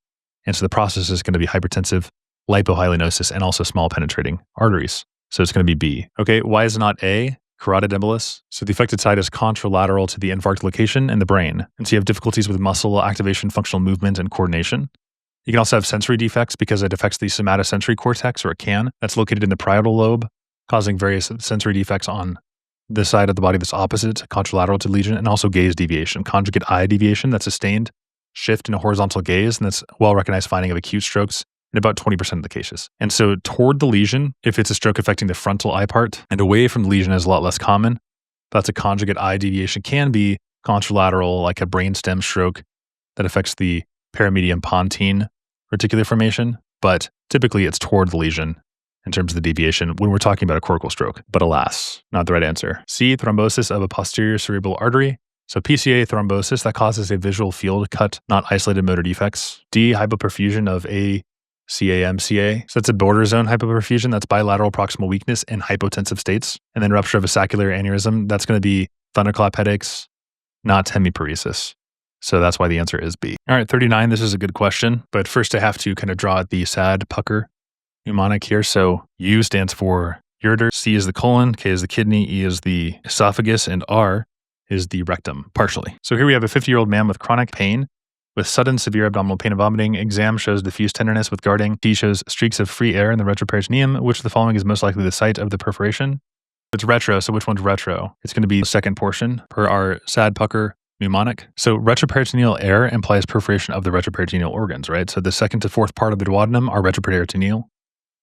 And so the process is going to be hypertensive, lipohyalinosis, and also small penetrating arteries. So it's going to be B. Okay, why is it not A? Carotid embolus. So the affected side is contralateral to the infarct location in the brain. And so you have difficulties with muscle activation, functional movement, and coordination. You can also have sensory defects because it affects the somatosensory cortex, or it can. That's located in the parietal lobe, causing various sensory defects on the side of the body that's opposite, contralateral to the lesion, and also gaze deviation, conjugate eye deviation, that's sustained shift in a horizontal gaze, and that's well-recognized finding of acute strokes in about 20% of the cases. And so toward the lesion, if it's a stroke affecting the frontal eye part, and away from the lesion is a lot less common, that's a conjugate eye deviation, can be contralateral, like a brainstem stroke that affects the paramedium pontine reticular formation, but typically it's toward the lesion in terms of the deviation when we're talking about a cortical stroke. But alas, not the right answer. C, thrombosis of a posterior cerebral artery. So PCA thrombosis, that causes a visual field cut, not isolated motor defects. D, hypoperfusion of ACAMCA. So that's a border zone hypoperfusion. That's bilateral proximal weakness in hypotensive states. And then rupture of a saccular aneurysm. That's going to be thunderclap headaches, not hemiparesis. So that's why the answer is B. All right, 39, this is a good question. But first I have to kind of draw the sad pucker mnemonic here. So U stands for ureter, C is the colon, K is the kidney, E is the esophagus, and R is the rectum, partially. So here we have a 50-year-old man with chronic pain with sudden severe abdominal pain and vomiting. Exam shows diffuse tenderness with guarding. T shows streaks of free air in the retroperitoneum. Which of the following is most likely the site of the perforation? It's retro, so which one's retro? It's going to be the second portion per our sad pucker mnemonic. So retroperitoneal air implies perforation of the retroperitoneal organs, right? So the second to fourth part of the duodenum are retroperitoneal.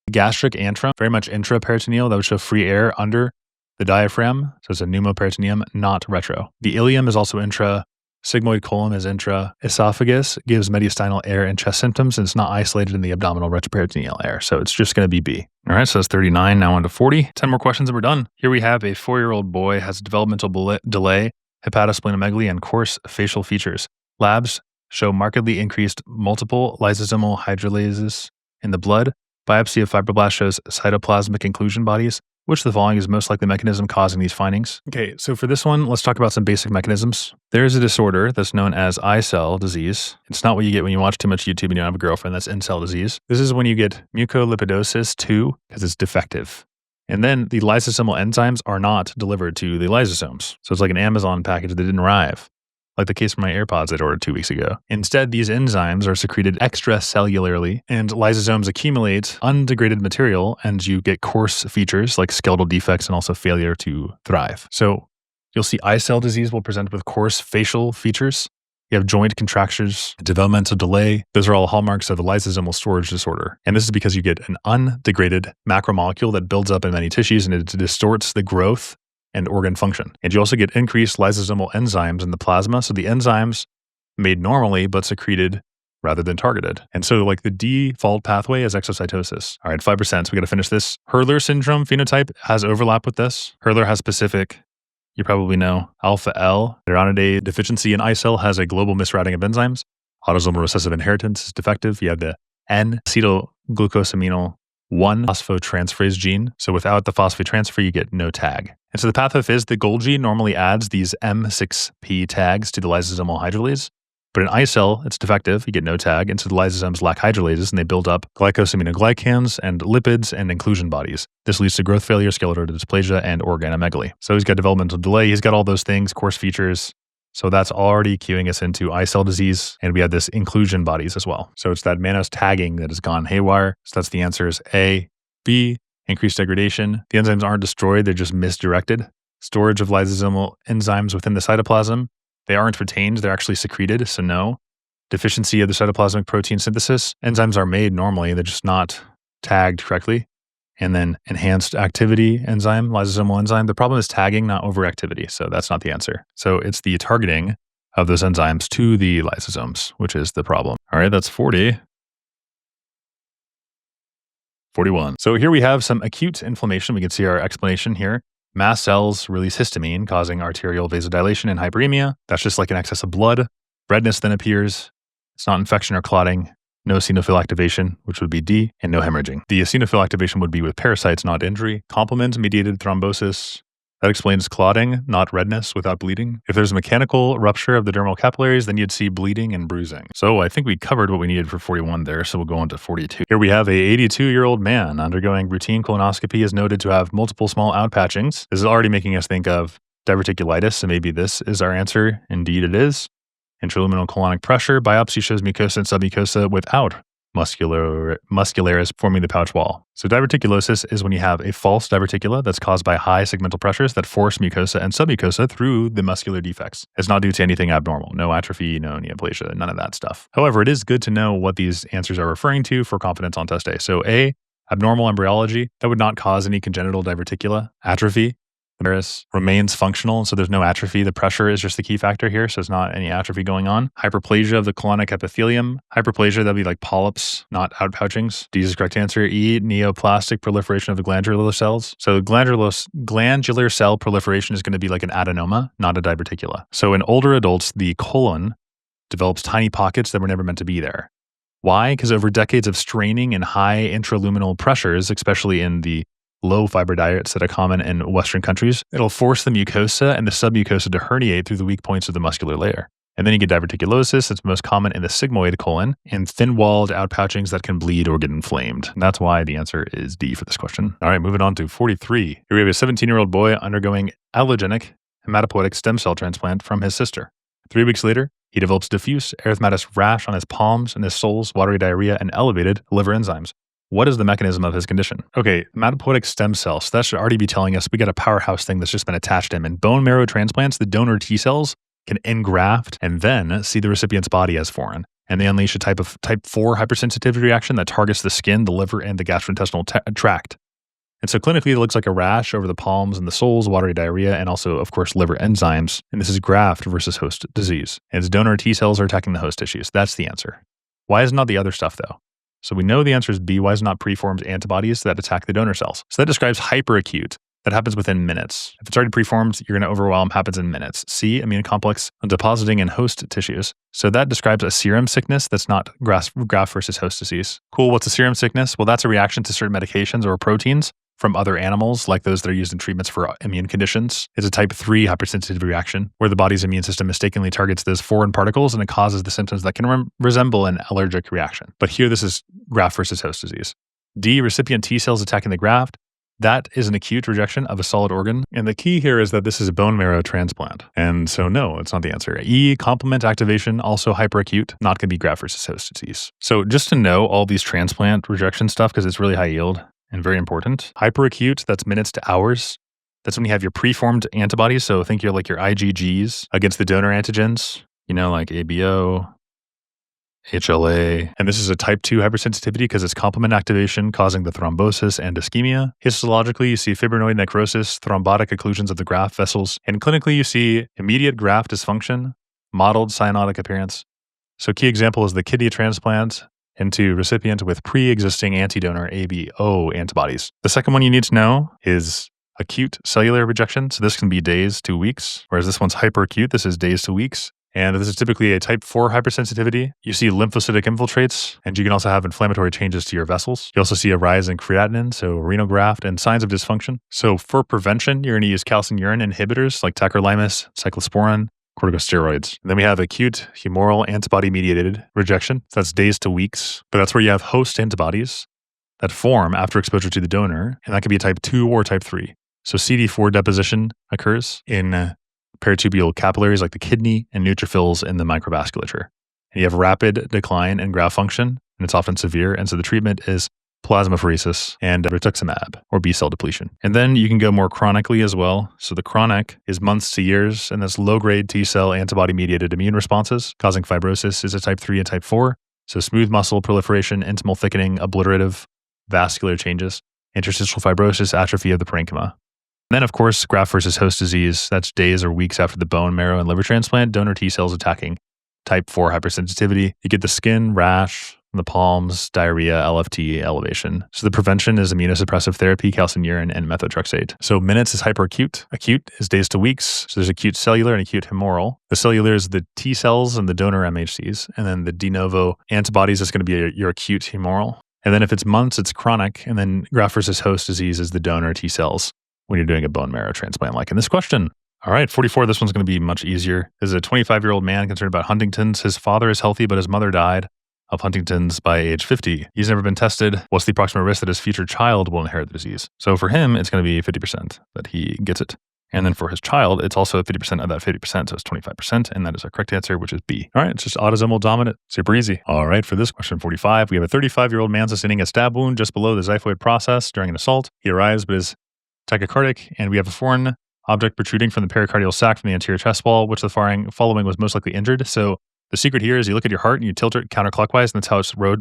Gastric antrum, very much intraperitoneal. That would show free air under the diaphragm. So it's a pneumoperitoneum, not retro. The ileum is also intra. Sigmoid colon is intra. Esophagus gives mediastinal air and chest symptoms, and it's not isolated in the abdominal retroperitoneal air. So it's just going to be B. All right, so that's 39. Now on to 40. 10 more questions and we're done. Here we have a 4-year-old boy has a developmental delay, hepatosplenomegaly, and coarse facial features. Labs show markedly increased multiple lysosomal hydrolases in the blood. Biopsy of fibroblast shows cytoplasmic inclusion bodies. Which of the following is most likely the mechanism causing these findings? Okay, so for this one, let's talk about some basic mechanisms. There is a disorder that's known as I-cell disease. It's not what you get when you watch too much YouTube and you don't have a girlfriend. That's in-cell disease. This is when you get mucolipidosis 2 because it's defective. And then the lysosomal enzymes are not delivered to the lysosomes. So it's like an Amazon package that didn't arrive, like the case for my AirPods that I ordered 2 weeks ago. Instead, these enzymes are secreted extracellularly, and lysosomes accumulate undegraded material, and you get coarse features like skeletal defects and also failure to thrive. So you'll see I-cell disease will present with coarse facial features. You have joint contractions, developmental delay. Those are all hallmarks of a lysosomal storage disorder. And this is because you get an undegraded macromolecule that builds up in many tissues and it distorts the growth and organ function. And you also get increased lysosomal enzymes in the plasma. So the enzymes made normally, but secreted rather than targeted. And so like the default pathway is exocytosis. All right, 5%. So we got to finish this. Hurler syndrome phenotype has overlap with this. Hurler has specific, you probably know, alpha L, ironidase deficiency, and I-cell has a global misrouting of enzymes. Autosomal recessive inheritance is defective. You have the N-acetylglucosamino 1 phosphotransferase gene. So without the phosphotransfer, you get no tag. And so the pathophys, the Golgi, normally adds these M6P tags to the lysosomal hydrolase. But in I-cell, it's defective. You get no tag. And so the lysosomes lack hydrolases, and they build up glycosaminoglycans and lipids and inclusion bodies. This leads to growth failure, skeletal dysplasia, and organomegaly. So he's got developmental delay. He's got all those things, coarse features. So that's already cueing us into I-cell disease. And we have this inclusion bodies as well. So it's that mannose tagging that has gone haywire. So that's the answers A, B, increased degradation. The enzymes aren't destroyed. They're just misdirected. Storage of lysosomal enzymes within the cytoplasm. They aren't retained, they're actually secreted, so no. Deficiency of the cytoplasmic protein synthesis. Enzymes are made normally, they're just not tagged correctly. And then enhanced activity enzyme, lysosomal enzyme. The problem is tagging, not overactivity, so that's not the answer. So it's the targeting of those enzymes to the lysosomes, which is the problem. All right, that's 40. 41. So here we have some acute inflammation. We can see our explanation here. Mast cells release histamine, causing arterial vasodilation and hyperemia. That's just like an excess of blood. Redness then appears. It's not infection or clotting. No eosinophil activation, which would be D, and no hemorrhaging. The eosinophil activation would be with parasites, not injury. Complement-mediated thrombosis. That explains clotting, not redness without bleeding. If there's a mechanical rupture of the dermal capillaries, then you'd see bleeding and bruising. So I think we covered what we needed for 41 there, so we'll go on to 42. Here we have a 82-year-old man undergoing routine colonoscopy is noted to have multiple small outpatchings. This is already making us think of diverticulitis, so maybe this is our answer. Indeed it is. Intraluminal colonic pressure. Biopsy shows mucosa and submucosa without muscularis forming the pouch wall. So diverticulosis is when you have a false diverticula that's caused by high segmental pressures that force mucosa and submucosa through the muscular defects. It's not due to anything abnormal. No atrophy, no neoplasia, none of that stuff. However, it is good to know what these answers are referring to for confidence on test day. So A, abnormal embryology. That would not cause any congenital diverticula. Atrophy. The varus remains functional, so there's no atrophy. The pressure is just the key factor here, so it's not any atrophy going on. Hyperplasia of the colonic epithelium. Hyperplasia, that'd be like polyps, not outpouchings. D is the correct answer. E, neoplastic proliferation of the glandular cells. So glandular cell proliferation is going to be like an adenoma, not a diverticula. So in older adults, the colon develops tiny pockets that were never meant to be there. Why? Because over decades of straining and high intraluminal pressures, especially in the low fiber diets that are common in Western countries, it'll force the mucosa and the submucosa to herniate through the weak points of the muscular layer. And then you get diverticulosis. It's most common in the sigmoid colon and thin-walled outpouchings that can bleed or get inflamed. And that's why the answer is D for this question. All right, moving on to 43. Here we have a 17-year-old boy undergoing allogenic hematopoietic stem cell transplant from his sister. 3 weeks later, he develops diffuse erythematous rash on his palms and his soles, watery diarrhea, and elevated liver enzymes. What is the mechanism of his condition? Okay, hematopoietic stem cells. So that should already be telling us we got a powerhouse thing that's just been attached to him. In bone marrow transplants, the donor T cells can engraft and then see the recipient's body as foreign. And they unleash a type 4 hypersensitivity reaction that targets the skin, the liver, and the gastrointestinal tract. And so clinically, it looks like a rash over the palms and the soles, watery diarrhea, and also, of course, liver enzymes. And this is graft versus host disease. And its donor T cells are attacking the host tissues. That's the answer. Why is it not the other stuff, though? So we know the answer is B. Why is it not preformed antibodies that attack the donor cells? So that describes hyperacute. that happens within minutes. If it's already preformed, you're going to overwhelm, happens in minutes. C, immune complex depositing in host tissues. So that describes a serum sickness that's not graft versus host disease. Cool, what's a serum sickness? Well, that's a reaction to certain medications or proteins from other animals, like those that are used in treatments for immune conditions. It's a type 3 hypersensitivity reaction, where the body's immune system mistakenly targets those foreign particles and it causes the symptoms that can resemble an allergic reaction. But here, this is graft versus host disease. D, recipient T cells attacking the graft. That is an acute rejection of a solid organ. And the key here is that this is a bone marrow transplant. And so no, it's not the answer. E, complement activation, also hyperacute, not going to be graft versus host disease. So just to know all these transplant rejection stuff, because it's really high yield and very important. Hyperacute, that's minutes to hours. That's when you have your preformed antibodies. So think you're like your IgGs against the donor antigens, like ABO, HLA, and this is a type 2 hypersensitivity because it's complement activation causing the thrombosis and ischemia. Histologically, you see fibrinoid necrosis, thrombotic occlusions of the graft vessels, and clinically, you see immediate graft dysfunction, mottled cyanotic appearance. So key example is the kidney transplant into recipient with pre-existing antidonor ABO antibodies. The second one you need to know is acute cellular rejection. So this can be days to weeks, whereas this one's hyperacute. This is days to weeks. And this is typically a type 4 hypersensitivity. You see lymphocytic infiltrates, and you can also have inflammatory changes to your vessels. You also see a rise in creatinine, so renal graft, and signs of dysfunction. So for prevention, you're going to use calcium urine inhibitors like tacrolimus, cyclosporin, corticosteroids. And then we have acute humoral antibody-mediated rejection. So that's days to weeks. But that's where you have host antibodies that form after exposure to the donor, and that could be a type 2 or type 3. So CD4 deposition occurs in peritubular capillaries like the kidney and neutrophils in the microvasculature. And you have rapid decline in graft function, and it's often severe. And so the treatment is plasmapheresis and rituximab or B-cell depletion. And then you can go more chronically as well. So the chronic is months to years, and that's low-grade T-cell antibody-mediated immune responses causing fibrosis is a type 3 and type 4. So smooth muscle proliferation, intimal thickening, obliterative vascular changes, interstitial fibrosis, atrophy of the parenchyma. Then, of course, graft versus host disease, that's days or weeks after the bone marrow and liver transplant, donor T cells attacking type 4 hypersensitivity. You get the skin, rash, the palms, diarrhea, LFT, elevation. So the prevention is immunosuppressive therapy, calcium urine, and methotrexate. So minutes is hyperacute. Acute is days to weeks. So there's acute cellular and acute humoral. The cellular is the T cells and the donor MHCs. And then the de novo antibodies is going to be your acute humoral. And then if it's months, it's chronic. And then graft versus host disease is the donor T cells when you're doing a bone marrow transplant, like in this question. All right, 44, this one's going to be much easier. This is a 25-year-old man concerned about Huntington's. His father is healthy, but his mother died of Huntington's by age 50. He's never been tested. What's the approximate risk that his future child will inherit the disease? So for him, it's going to be 50% that he gets it. And then for his child, it's also 50% of that 50%, so it's 25%, and that is our correct answer, which is B. All right, it's just autosomal dominant, super easy. All right, for this question 45, we have a 35-year-old man sustaining a stab wound just below the xiphoid process during an assault. He arrives, but is tachycardic, and we have a foreign object protruding from the pericardial sac from the anterior chest wall, which the following was most likely injured. So the secret here is you look at your heart and you tilt it counterclockwise, and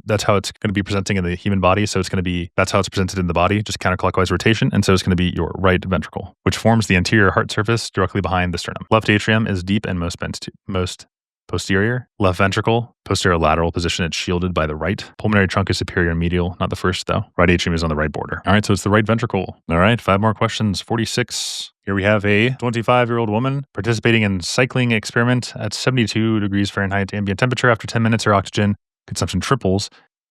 that's how it's going to be presenting in the human body. So that's how it's presented in the body, just counterclockwise rotation. And so it's going to be your right ventricle, which forms the anterior heart surface directly behind the sternum. Left atrium is deep and most posterior. Left ventricle, posterior lateral position, it's shielded by the right. Pulmonary trunk is superior and medial, not the first though. Right atrium is on the right border. All right, so it's the right ventricle. All right, 5 more questions. 46. Here we have a 25-year-old woman participating in cycling experiment at 72 degrees Fahrenheit ambient temperature. After 10 minutes, her oxygen consumption triples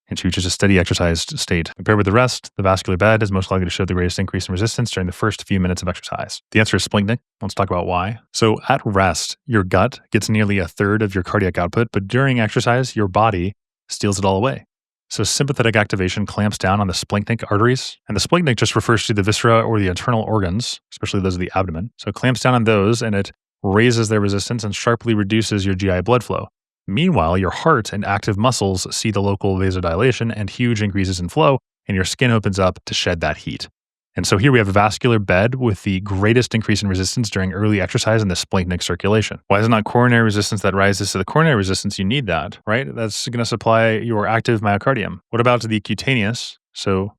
and she reaches a steady exercised state. Compared with the rest, the vascular bed is most likely to show the greatest increase in resistance during the first few minutes of exercise. The answer is splanchnic. Let's talk about why. So at rest, your gut gets nearly a third of your cardiac output, but during exercise, your body steals it all away. So sympathetic activation clamps down on the splanchnic arteries, and the splanchnic just refers to the viscera or the internal organs, especially those of the abdomen. So it clamps down on those, and it raises their resistance and sharply reduces your GI blood flow. Meanwhile, your heart and active muscles see the local vasodilation and huge increases in flow, and your skin opens up to shed that heat. And so here we have a vascular bed with the greatest increase in resistance during early exercise in the splanchnic circulation. Why is it not coronary resistance that rises to the coronary resistance? You need that, right? That's going to supply your active myocardium. What about the cutaneous? So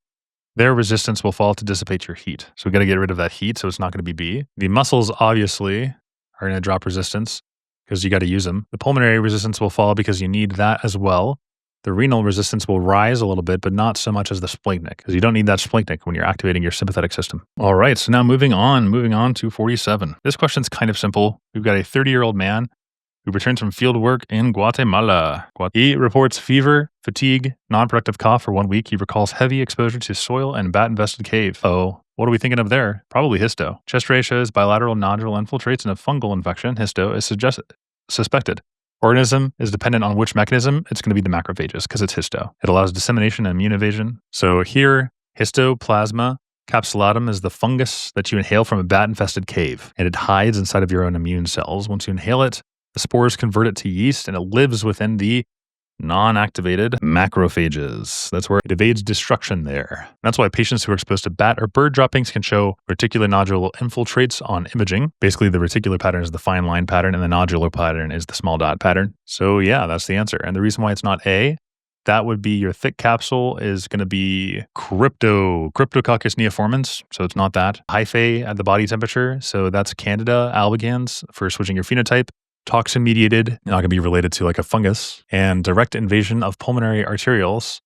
their resistance will fall to dissipate your heat. So we got to get rid of that heat, so it's not going to be B. The muscles obviously are going to drop resistance because you got to use them. The pulmonary resistance will fall because you need that as well. The renal resistance will rise a little bit, but not so much as the splanchnic, because you don't need that splanchnic when you're activating your sympathetic system. All right, so now moving on to 47. This question's kind of simple. We've got a 30-year-old man who returns from field work in Guatemala. He reports fever, fatigue, non-productive cough for 1 week. He recalls heavy exposure to soil and bat-infested cave. Oh, what are we thinking of there? Probably histo. Chest ray shows bilateral nodule infiltrates and a fungal infection. Histo is suspected. Organism is dependent on which mechanism. It's going to be the macrophages because it's histo. It allows dissemination and immune evasion. So here, histoplasma capsulatum is the fungus that you inhale from a bat-infested cave, and it hides inside of your own immune cells. Once you inhale it, the spores convert it to yeast, and it lives within the non-activated macrophages. That's where it evades destruction there. That's why patients who are exposed to bat or bird droppings can show reticular nodule infiltrates on imaging. Basically, the reticular pattern is the fine line pattern, and the nodular pattern is the small dot pattern. So yeah, that's the answer. And the reason why it's not A, that would be your thick capsule is going to be Cryptococcus neoformans. So it's not that. Hyphae at the body temperature. So that's Candida albicans for switching your phenotype. Toxin-mediated, not going to be related to like a fungus, and direct invasion of pulmonary arterioles.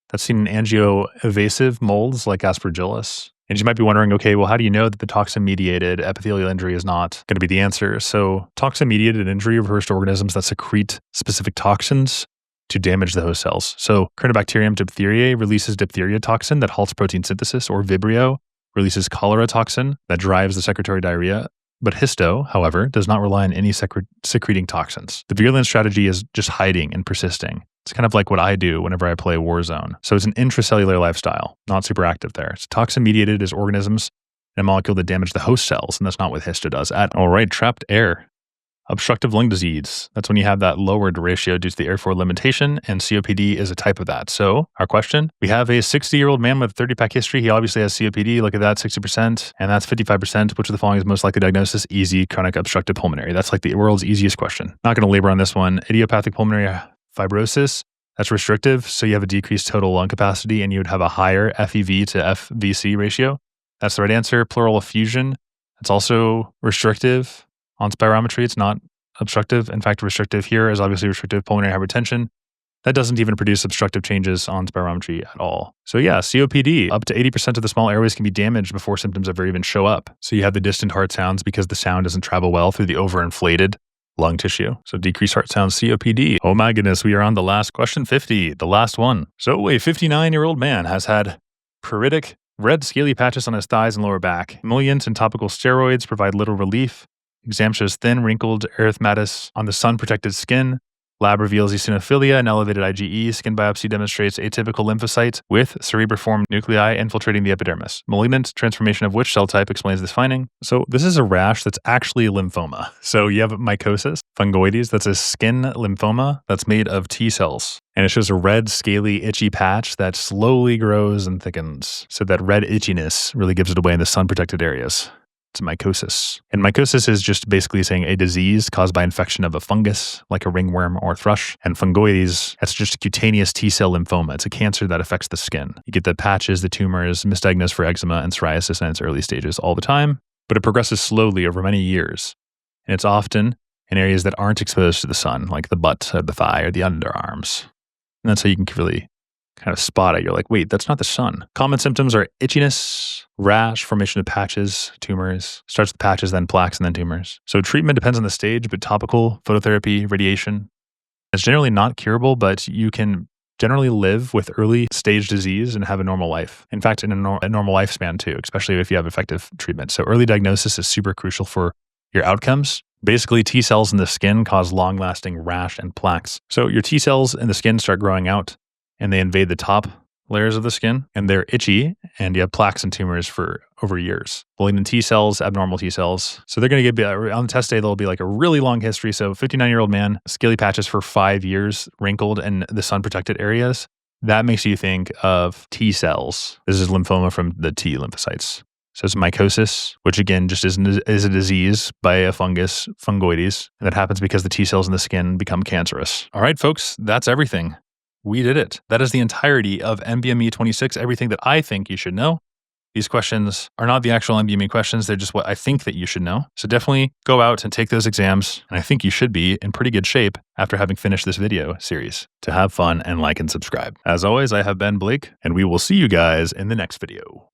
That's seen in angioevasive molds like Aspergillus. And you might be wondering, okay, well, how do you know that the toxin-mediated epithelial injury is not going to be the answer? So toxin-mediated injury refers to organisms that secrete specific toxins to damage the host cells. So Corynebacterium diphtheriae releases diphtheria toxin that halts protein synthesis, or Vibrio releases cholera toxin that drives the secretory diarrhea. But histo, however, does not rely on any secreting toxins. The virulent strategy is just hiding and persisting. It's kind of like what I do whenever I play Warzone. So it's an intracellular lifestyle, not super active there. It's toxin-mediated is organisms in a molecule that damage the host cells, and that's not what histo does. All right, trapped air. Obstructive lung disease. That's when you have that lowered ratio due to the airflow limitation, and COPD is a type of that. So our question, we have a 60-year-old man with a 30-pack history. He obviously has COPD. Look at that, 60%, and that's 55%. Which of the following is most likely diagnosis? Easy, chronic obstructive pulmonary. That's like the world's easiest question. Not going to labor on this one. Idiopathic pulmonary fibrosis. That's restrictive. So you have a decreased total lung capacity, and you would have a higher FEV to FVC ratio. That's the right answer. Pleural effusion. That's also restrictive. On spirometry, it's not obstructive. In fact, restrictive here is obviously restrictive pulmonary hypertension. That doesn't even produce obstructive changes on spirometry at all. So yeah, COPD, up to 80% of the small airways can be damaged before symptoms ever even show up. So you have the distant heart sounds because the sound doesn't travel well through the overinflated lung tissue. So decreased heart sounds, COPD. Oh my goodness, we are on the last question 50, the last one. So a 59-year-old man has had pruritic red scaly patches on his thighs and lower back. Emollients and topical steroids provide little relief. Exam shows thin, wrinkled erythematous on the sun-protected skin. Lab reveals eosinophilia and elevated IgE. Skin biopsy demonstrates atypical lymphocytes with cerebriform nuclei infiltrating the epidermis. Malignant transformation of which cell type explains this finding? So this is a rash that's actually a lymphoma. So you have mycosis fungoides. That's a skin lymphoma that's made of T cells. And it shows a red, scaly, itchy patch that slowly grows and thickens. So that red itchiness really gives it away in the sun-protected areas. It's mycosis. And mycosis is just basically saying a disease caused by infection of a fungus, like a ringworm or thrush. And fungoides, that's just a cutaneous T-cell lymphoma. It's a cancer that affects the skin. You get the patches, the tumors, misdiagnosed for eczema and psoriasis in its early stages all the time, but it progresses slowly over many years. And it's often in areas that aren't exposed to the sun, like the butt or the thigh or the underarms. And that's how you can really kind of spot it. You're like, wait, that's not the sun. Common symptoms are itchiness, rash, formation of patches, tumors. Starts with patches, then plaques, and then tumors. So treatment depends on the stage, but topical, phototherapy, radiation. It's generally not curable, but you can generally live with early stage disease and have a normal life. In fact, in a normal lifespan too, especially if you have effective treatment. So early diagnosis is super crucial for your outcomes. Basically, T cells in the skin cause long-lasting rash and plaques. So your T cells in the skin start growing out, and they invade the top layers of the skin, and they're itchy, and you have plaques and tumors for over years. Malignant T cells, abnormal T cells. So they're going to get, on the test day, there'll be like a really long history. So 59-year-old man, scaly patches for 5 years, wrinkled in the sun-protected areas. That makes you think of T cells. This is lymphoma from the T lymphocytes. So it's mycosis, which again just is a disease by a fungus, fungoides, and that happens because the T cells in the skin become cancerous. All right, folks, that's everything. We did it. That is the entirety of NBME 26, everything that I think you should know. These questions are not the actual MBME questions. They're just what I think that you should know. So definitely go out and take those exams. And I think you should be in pretty good shape after having finished this video series. To have fun and like and subscribe. As always, I have been Blake, and we will see you guys in the next video.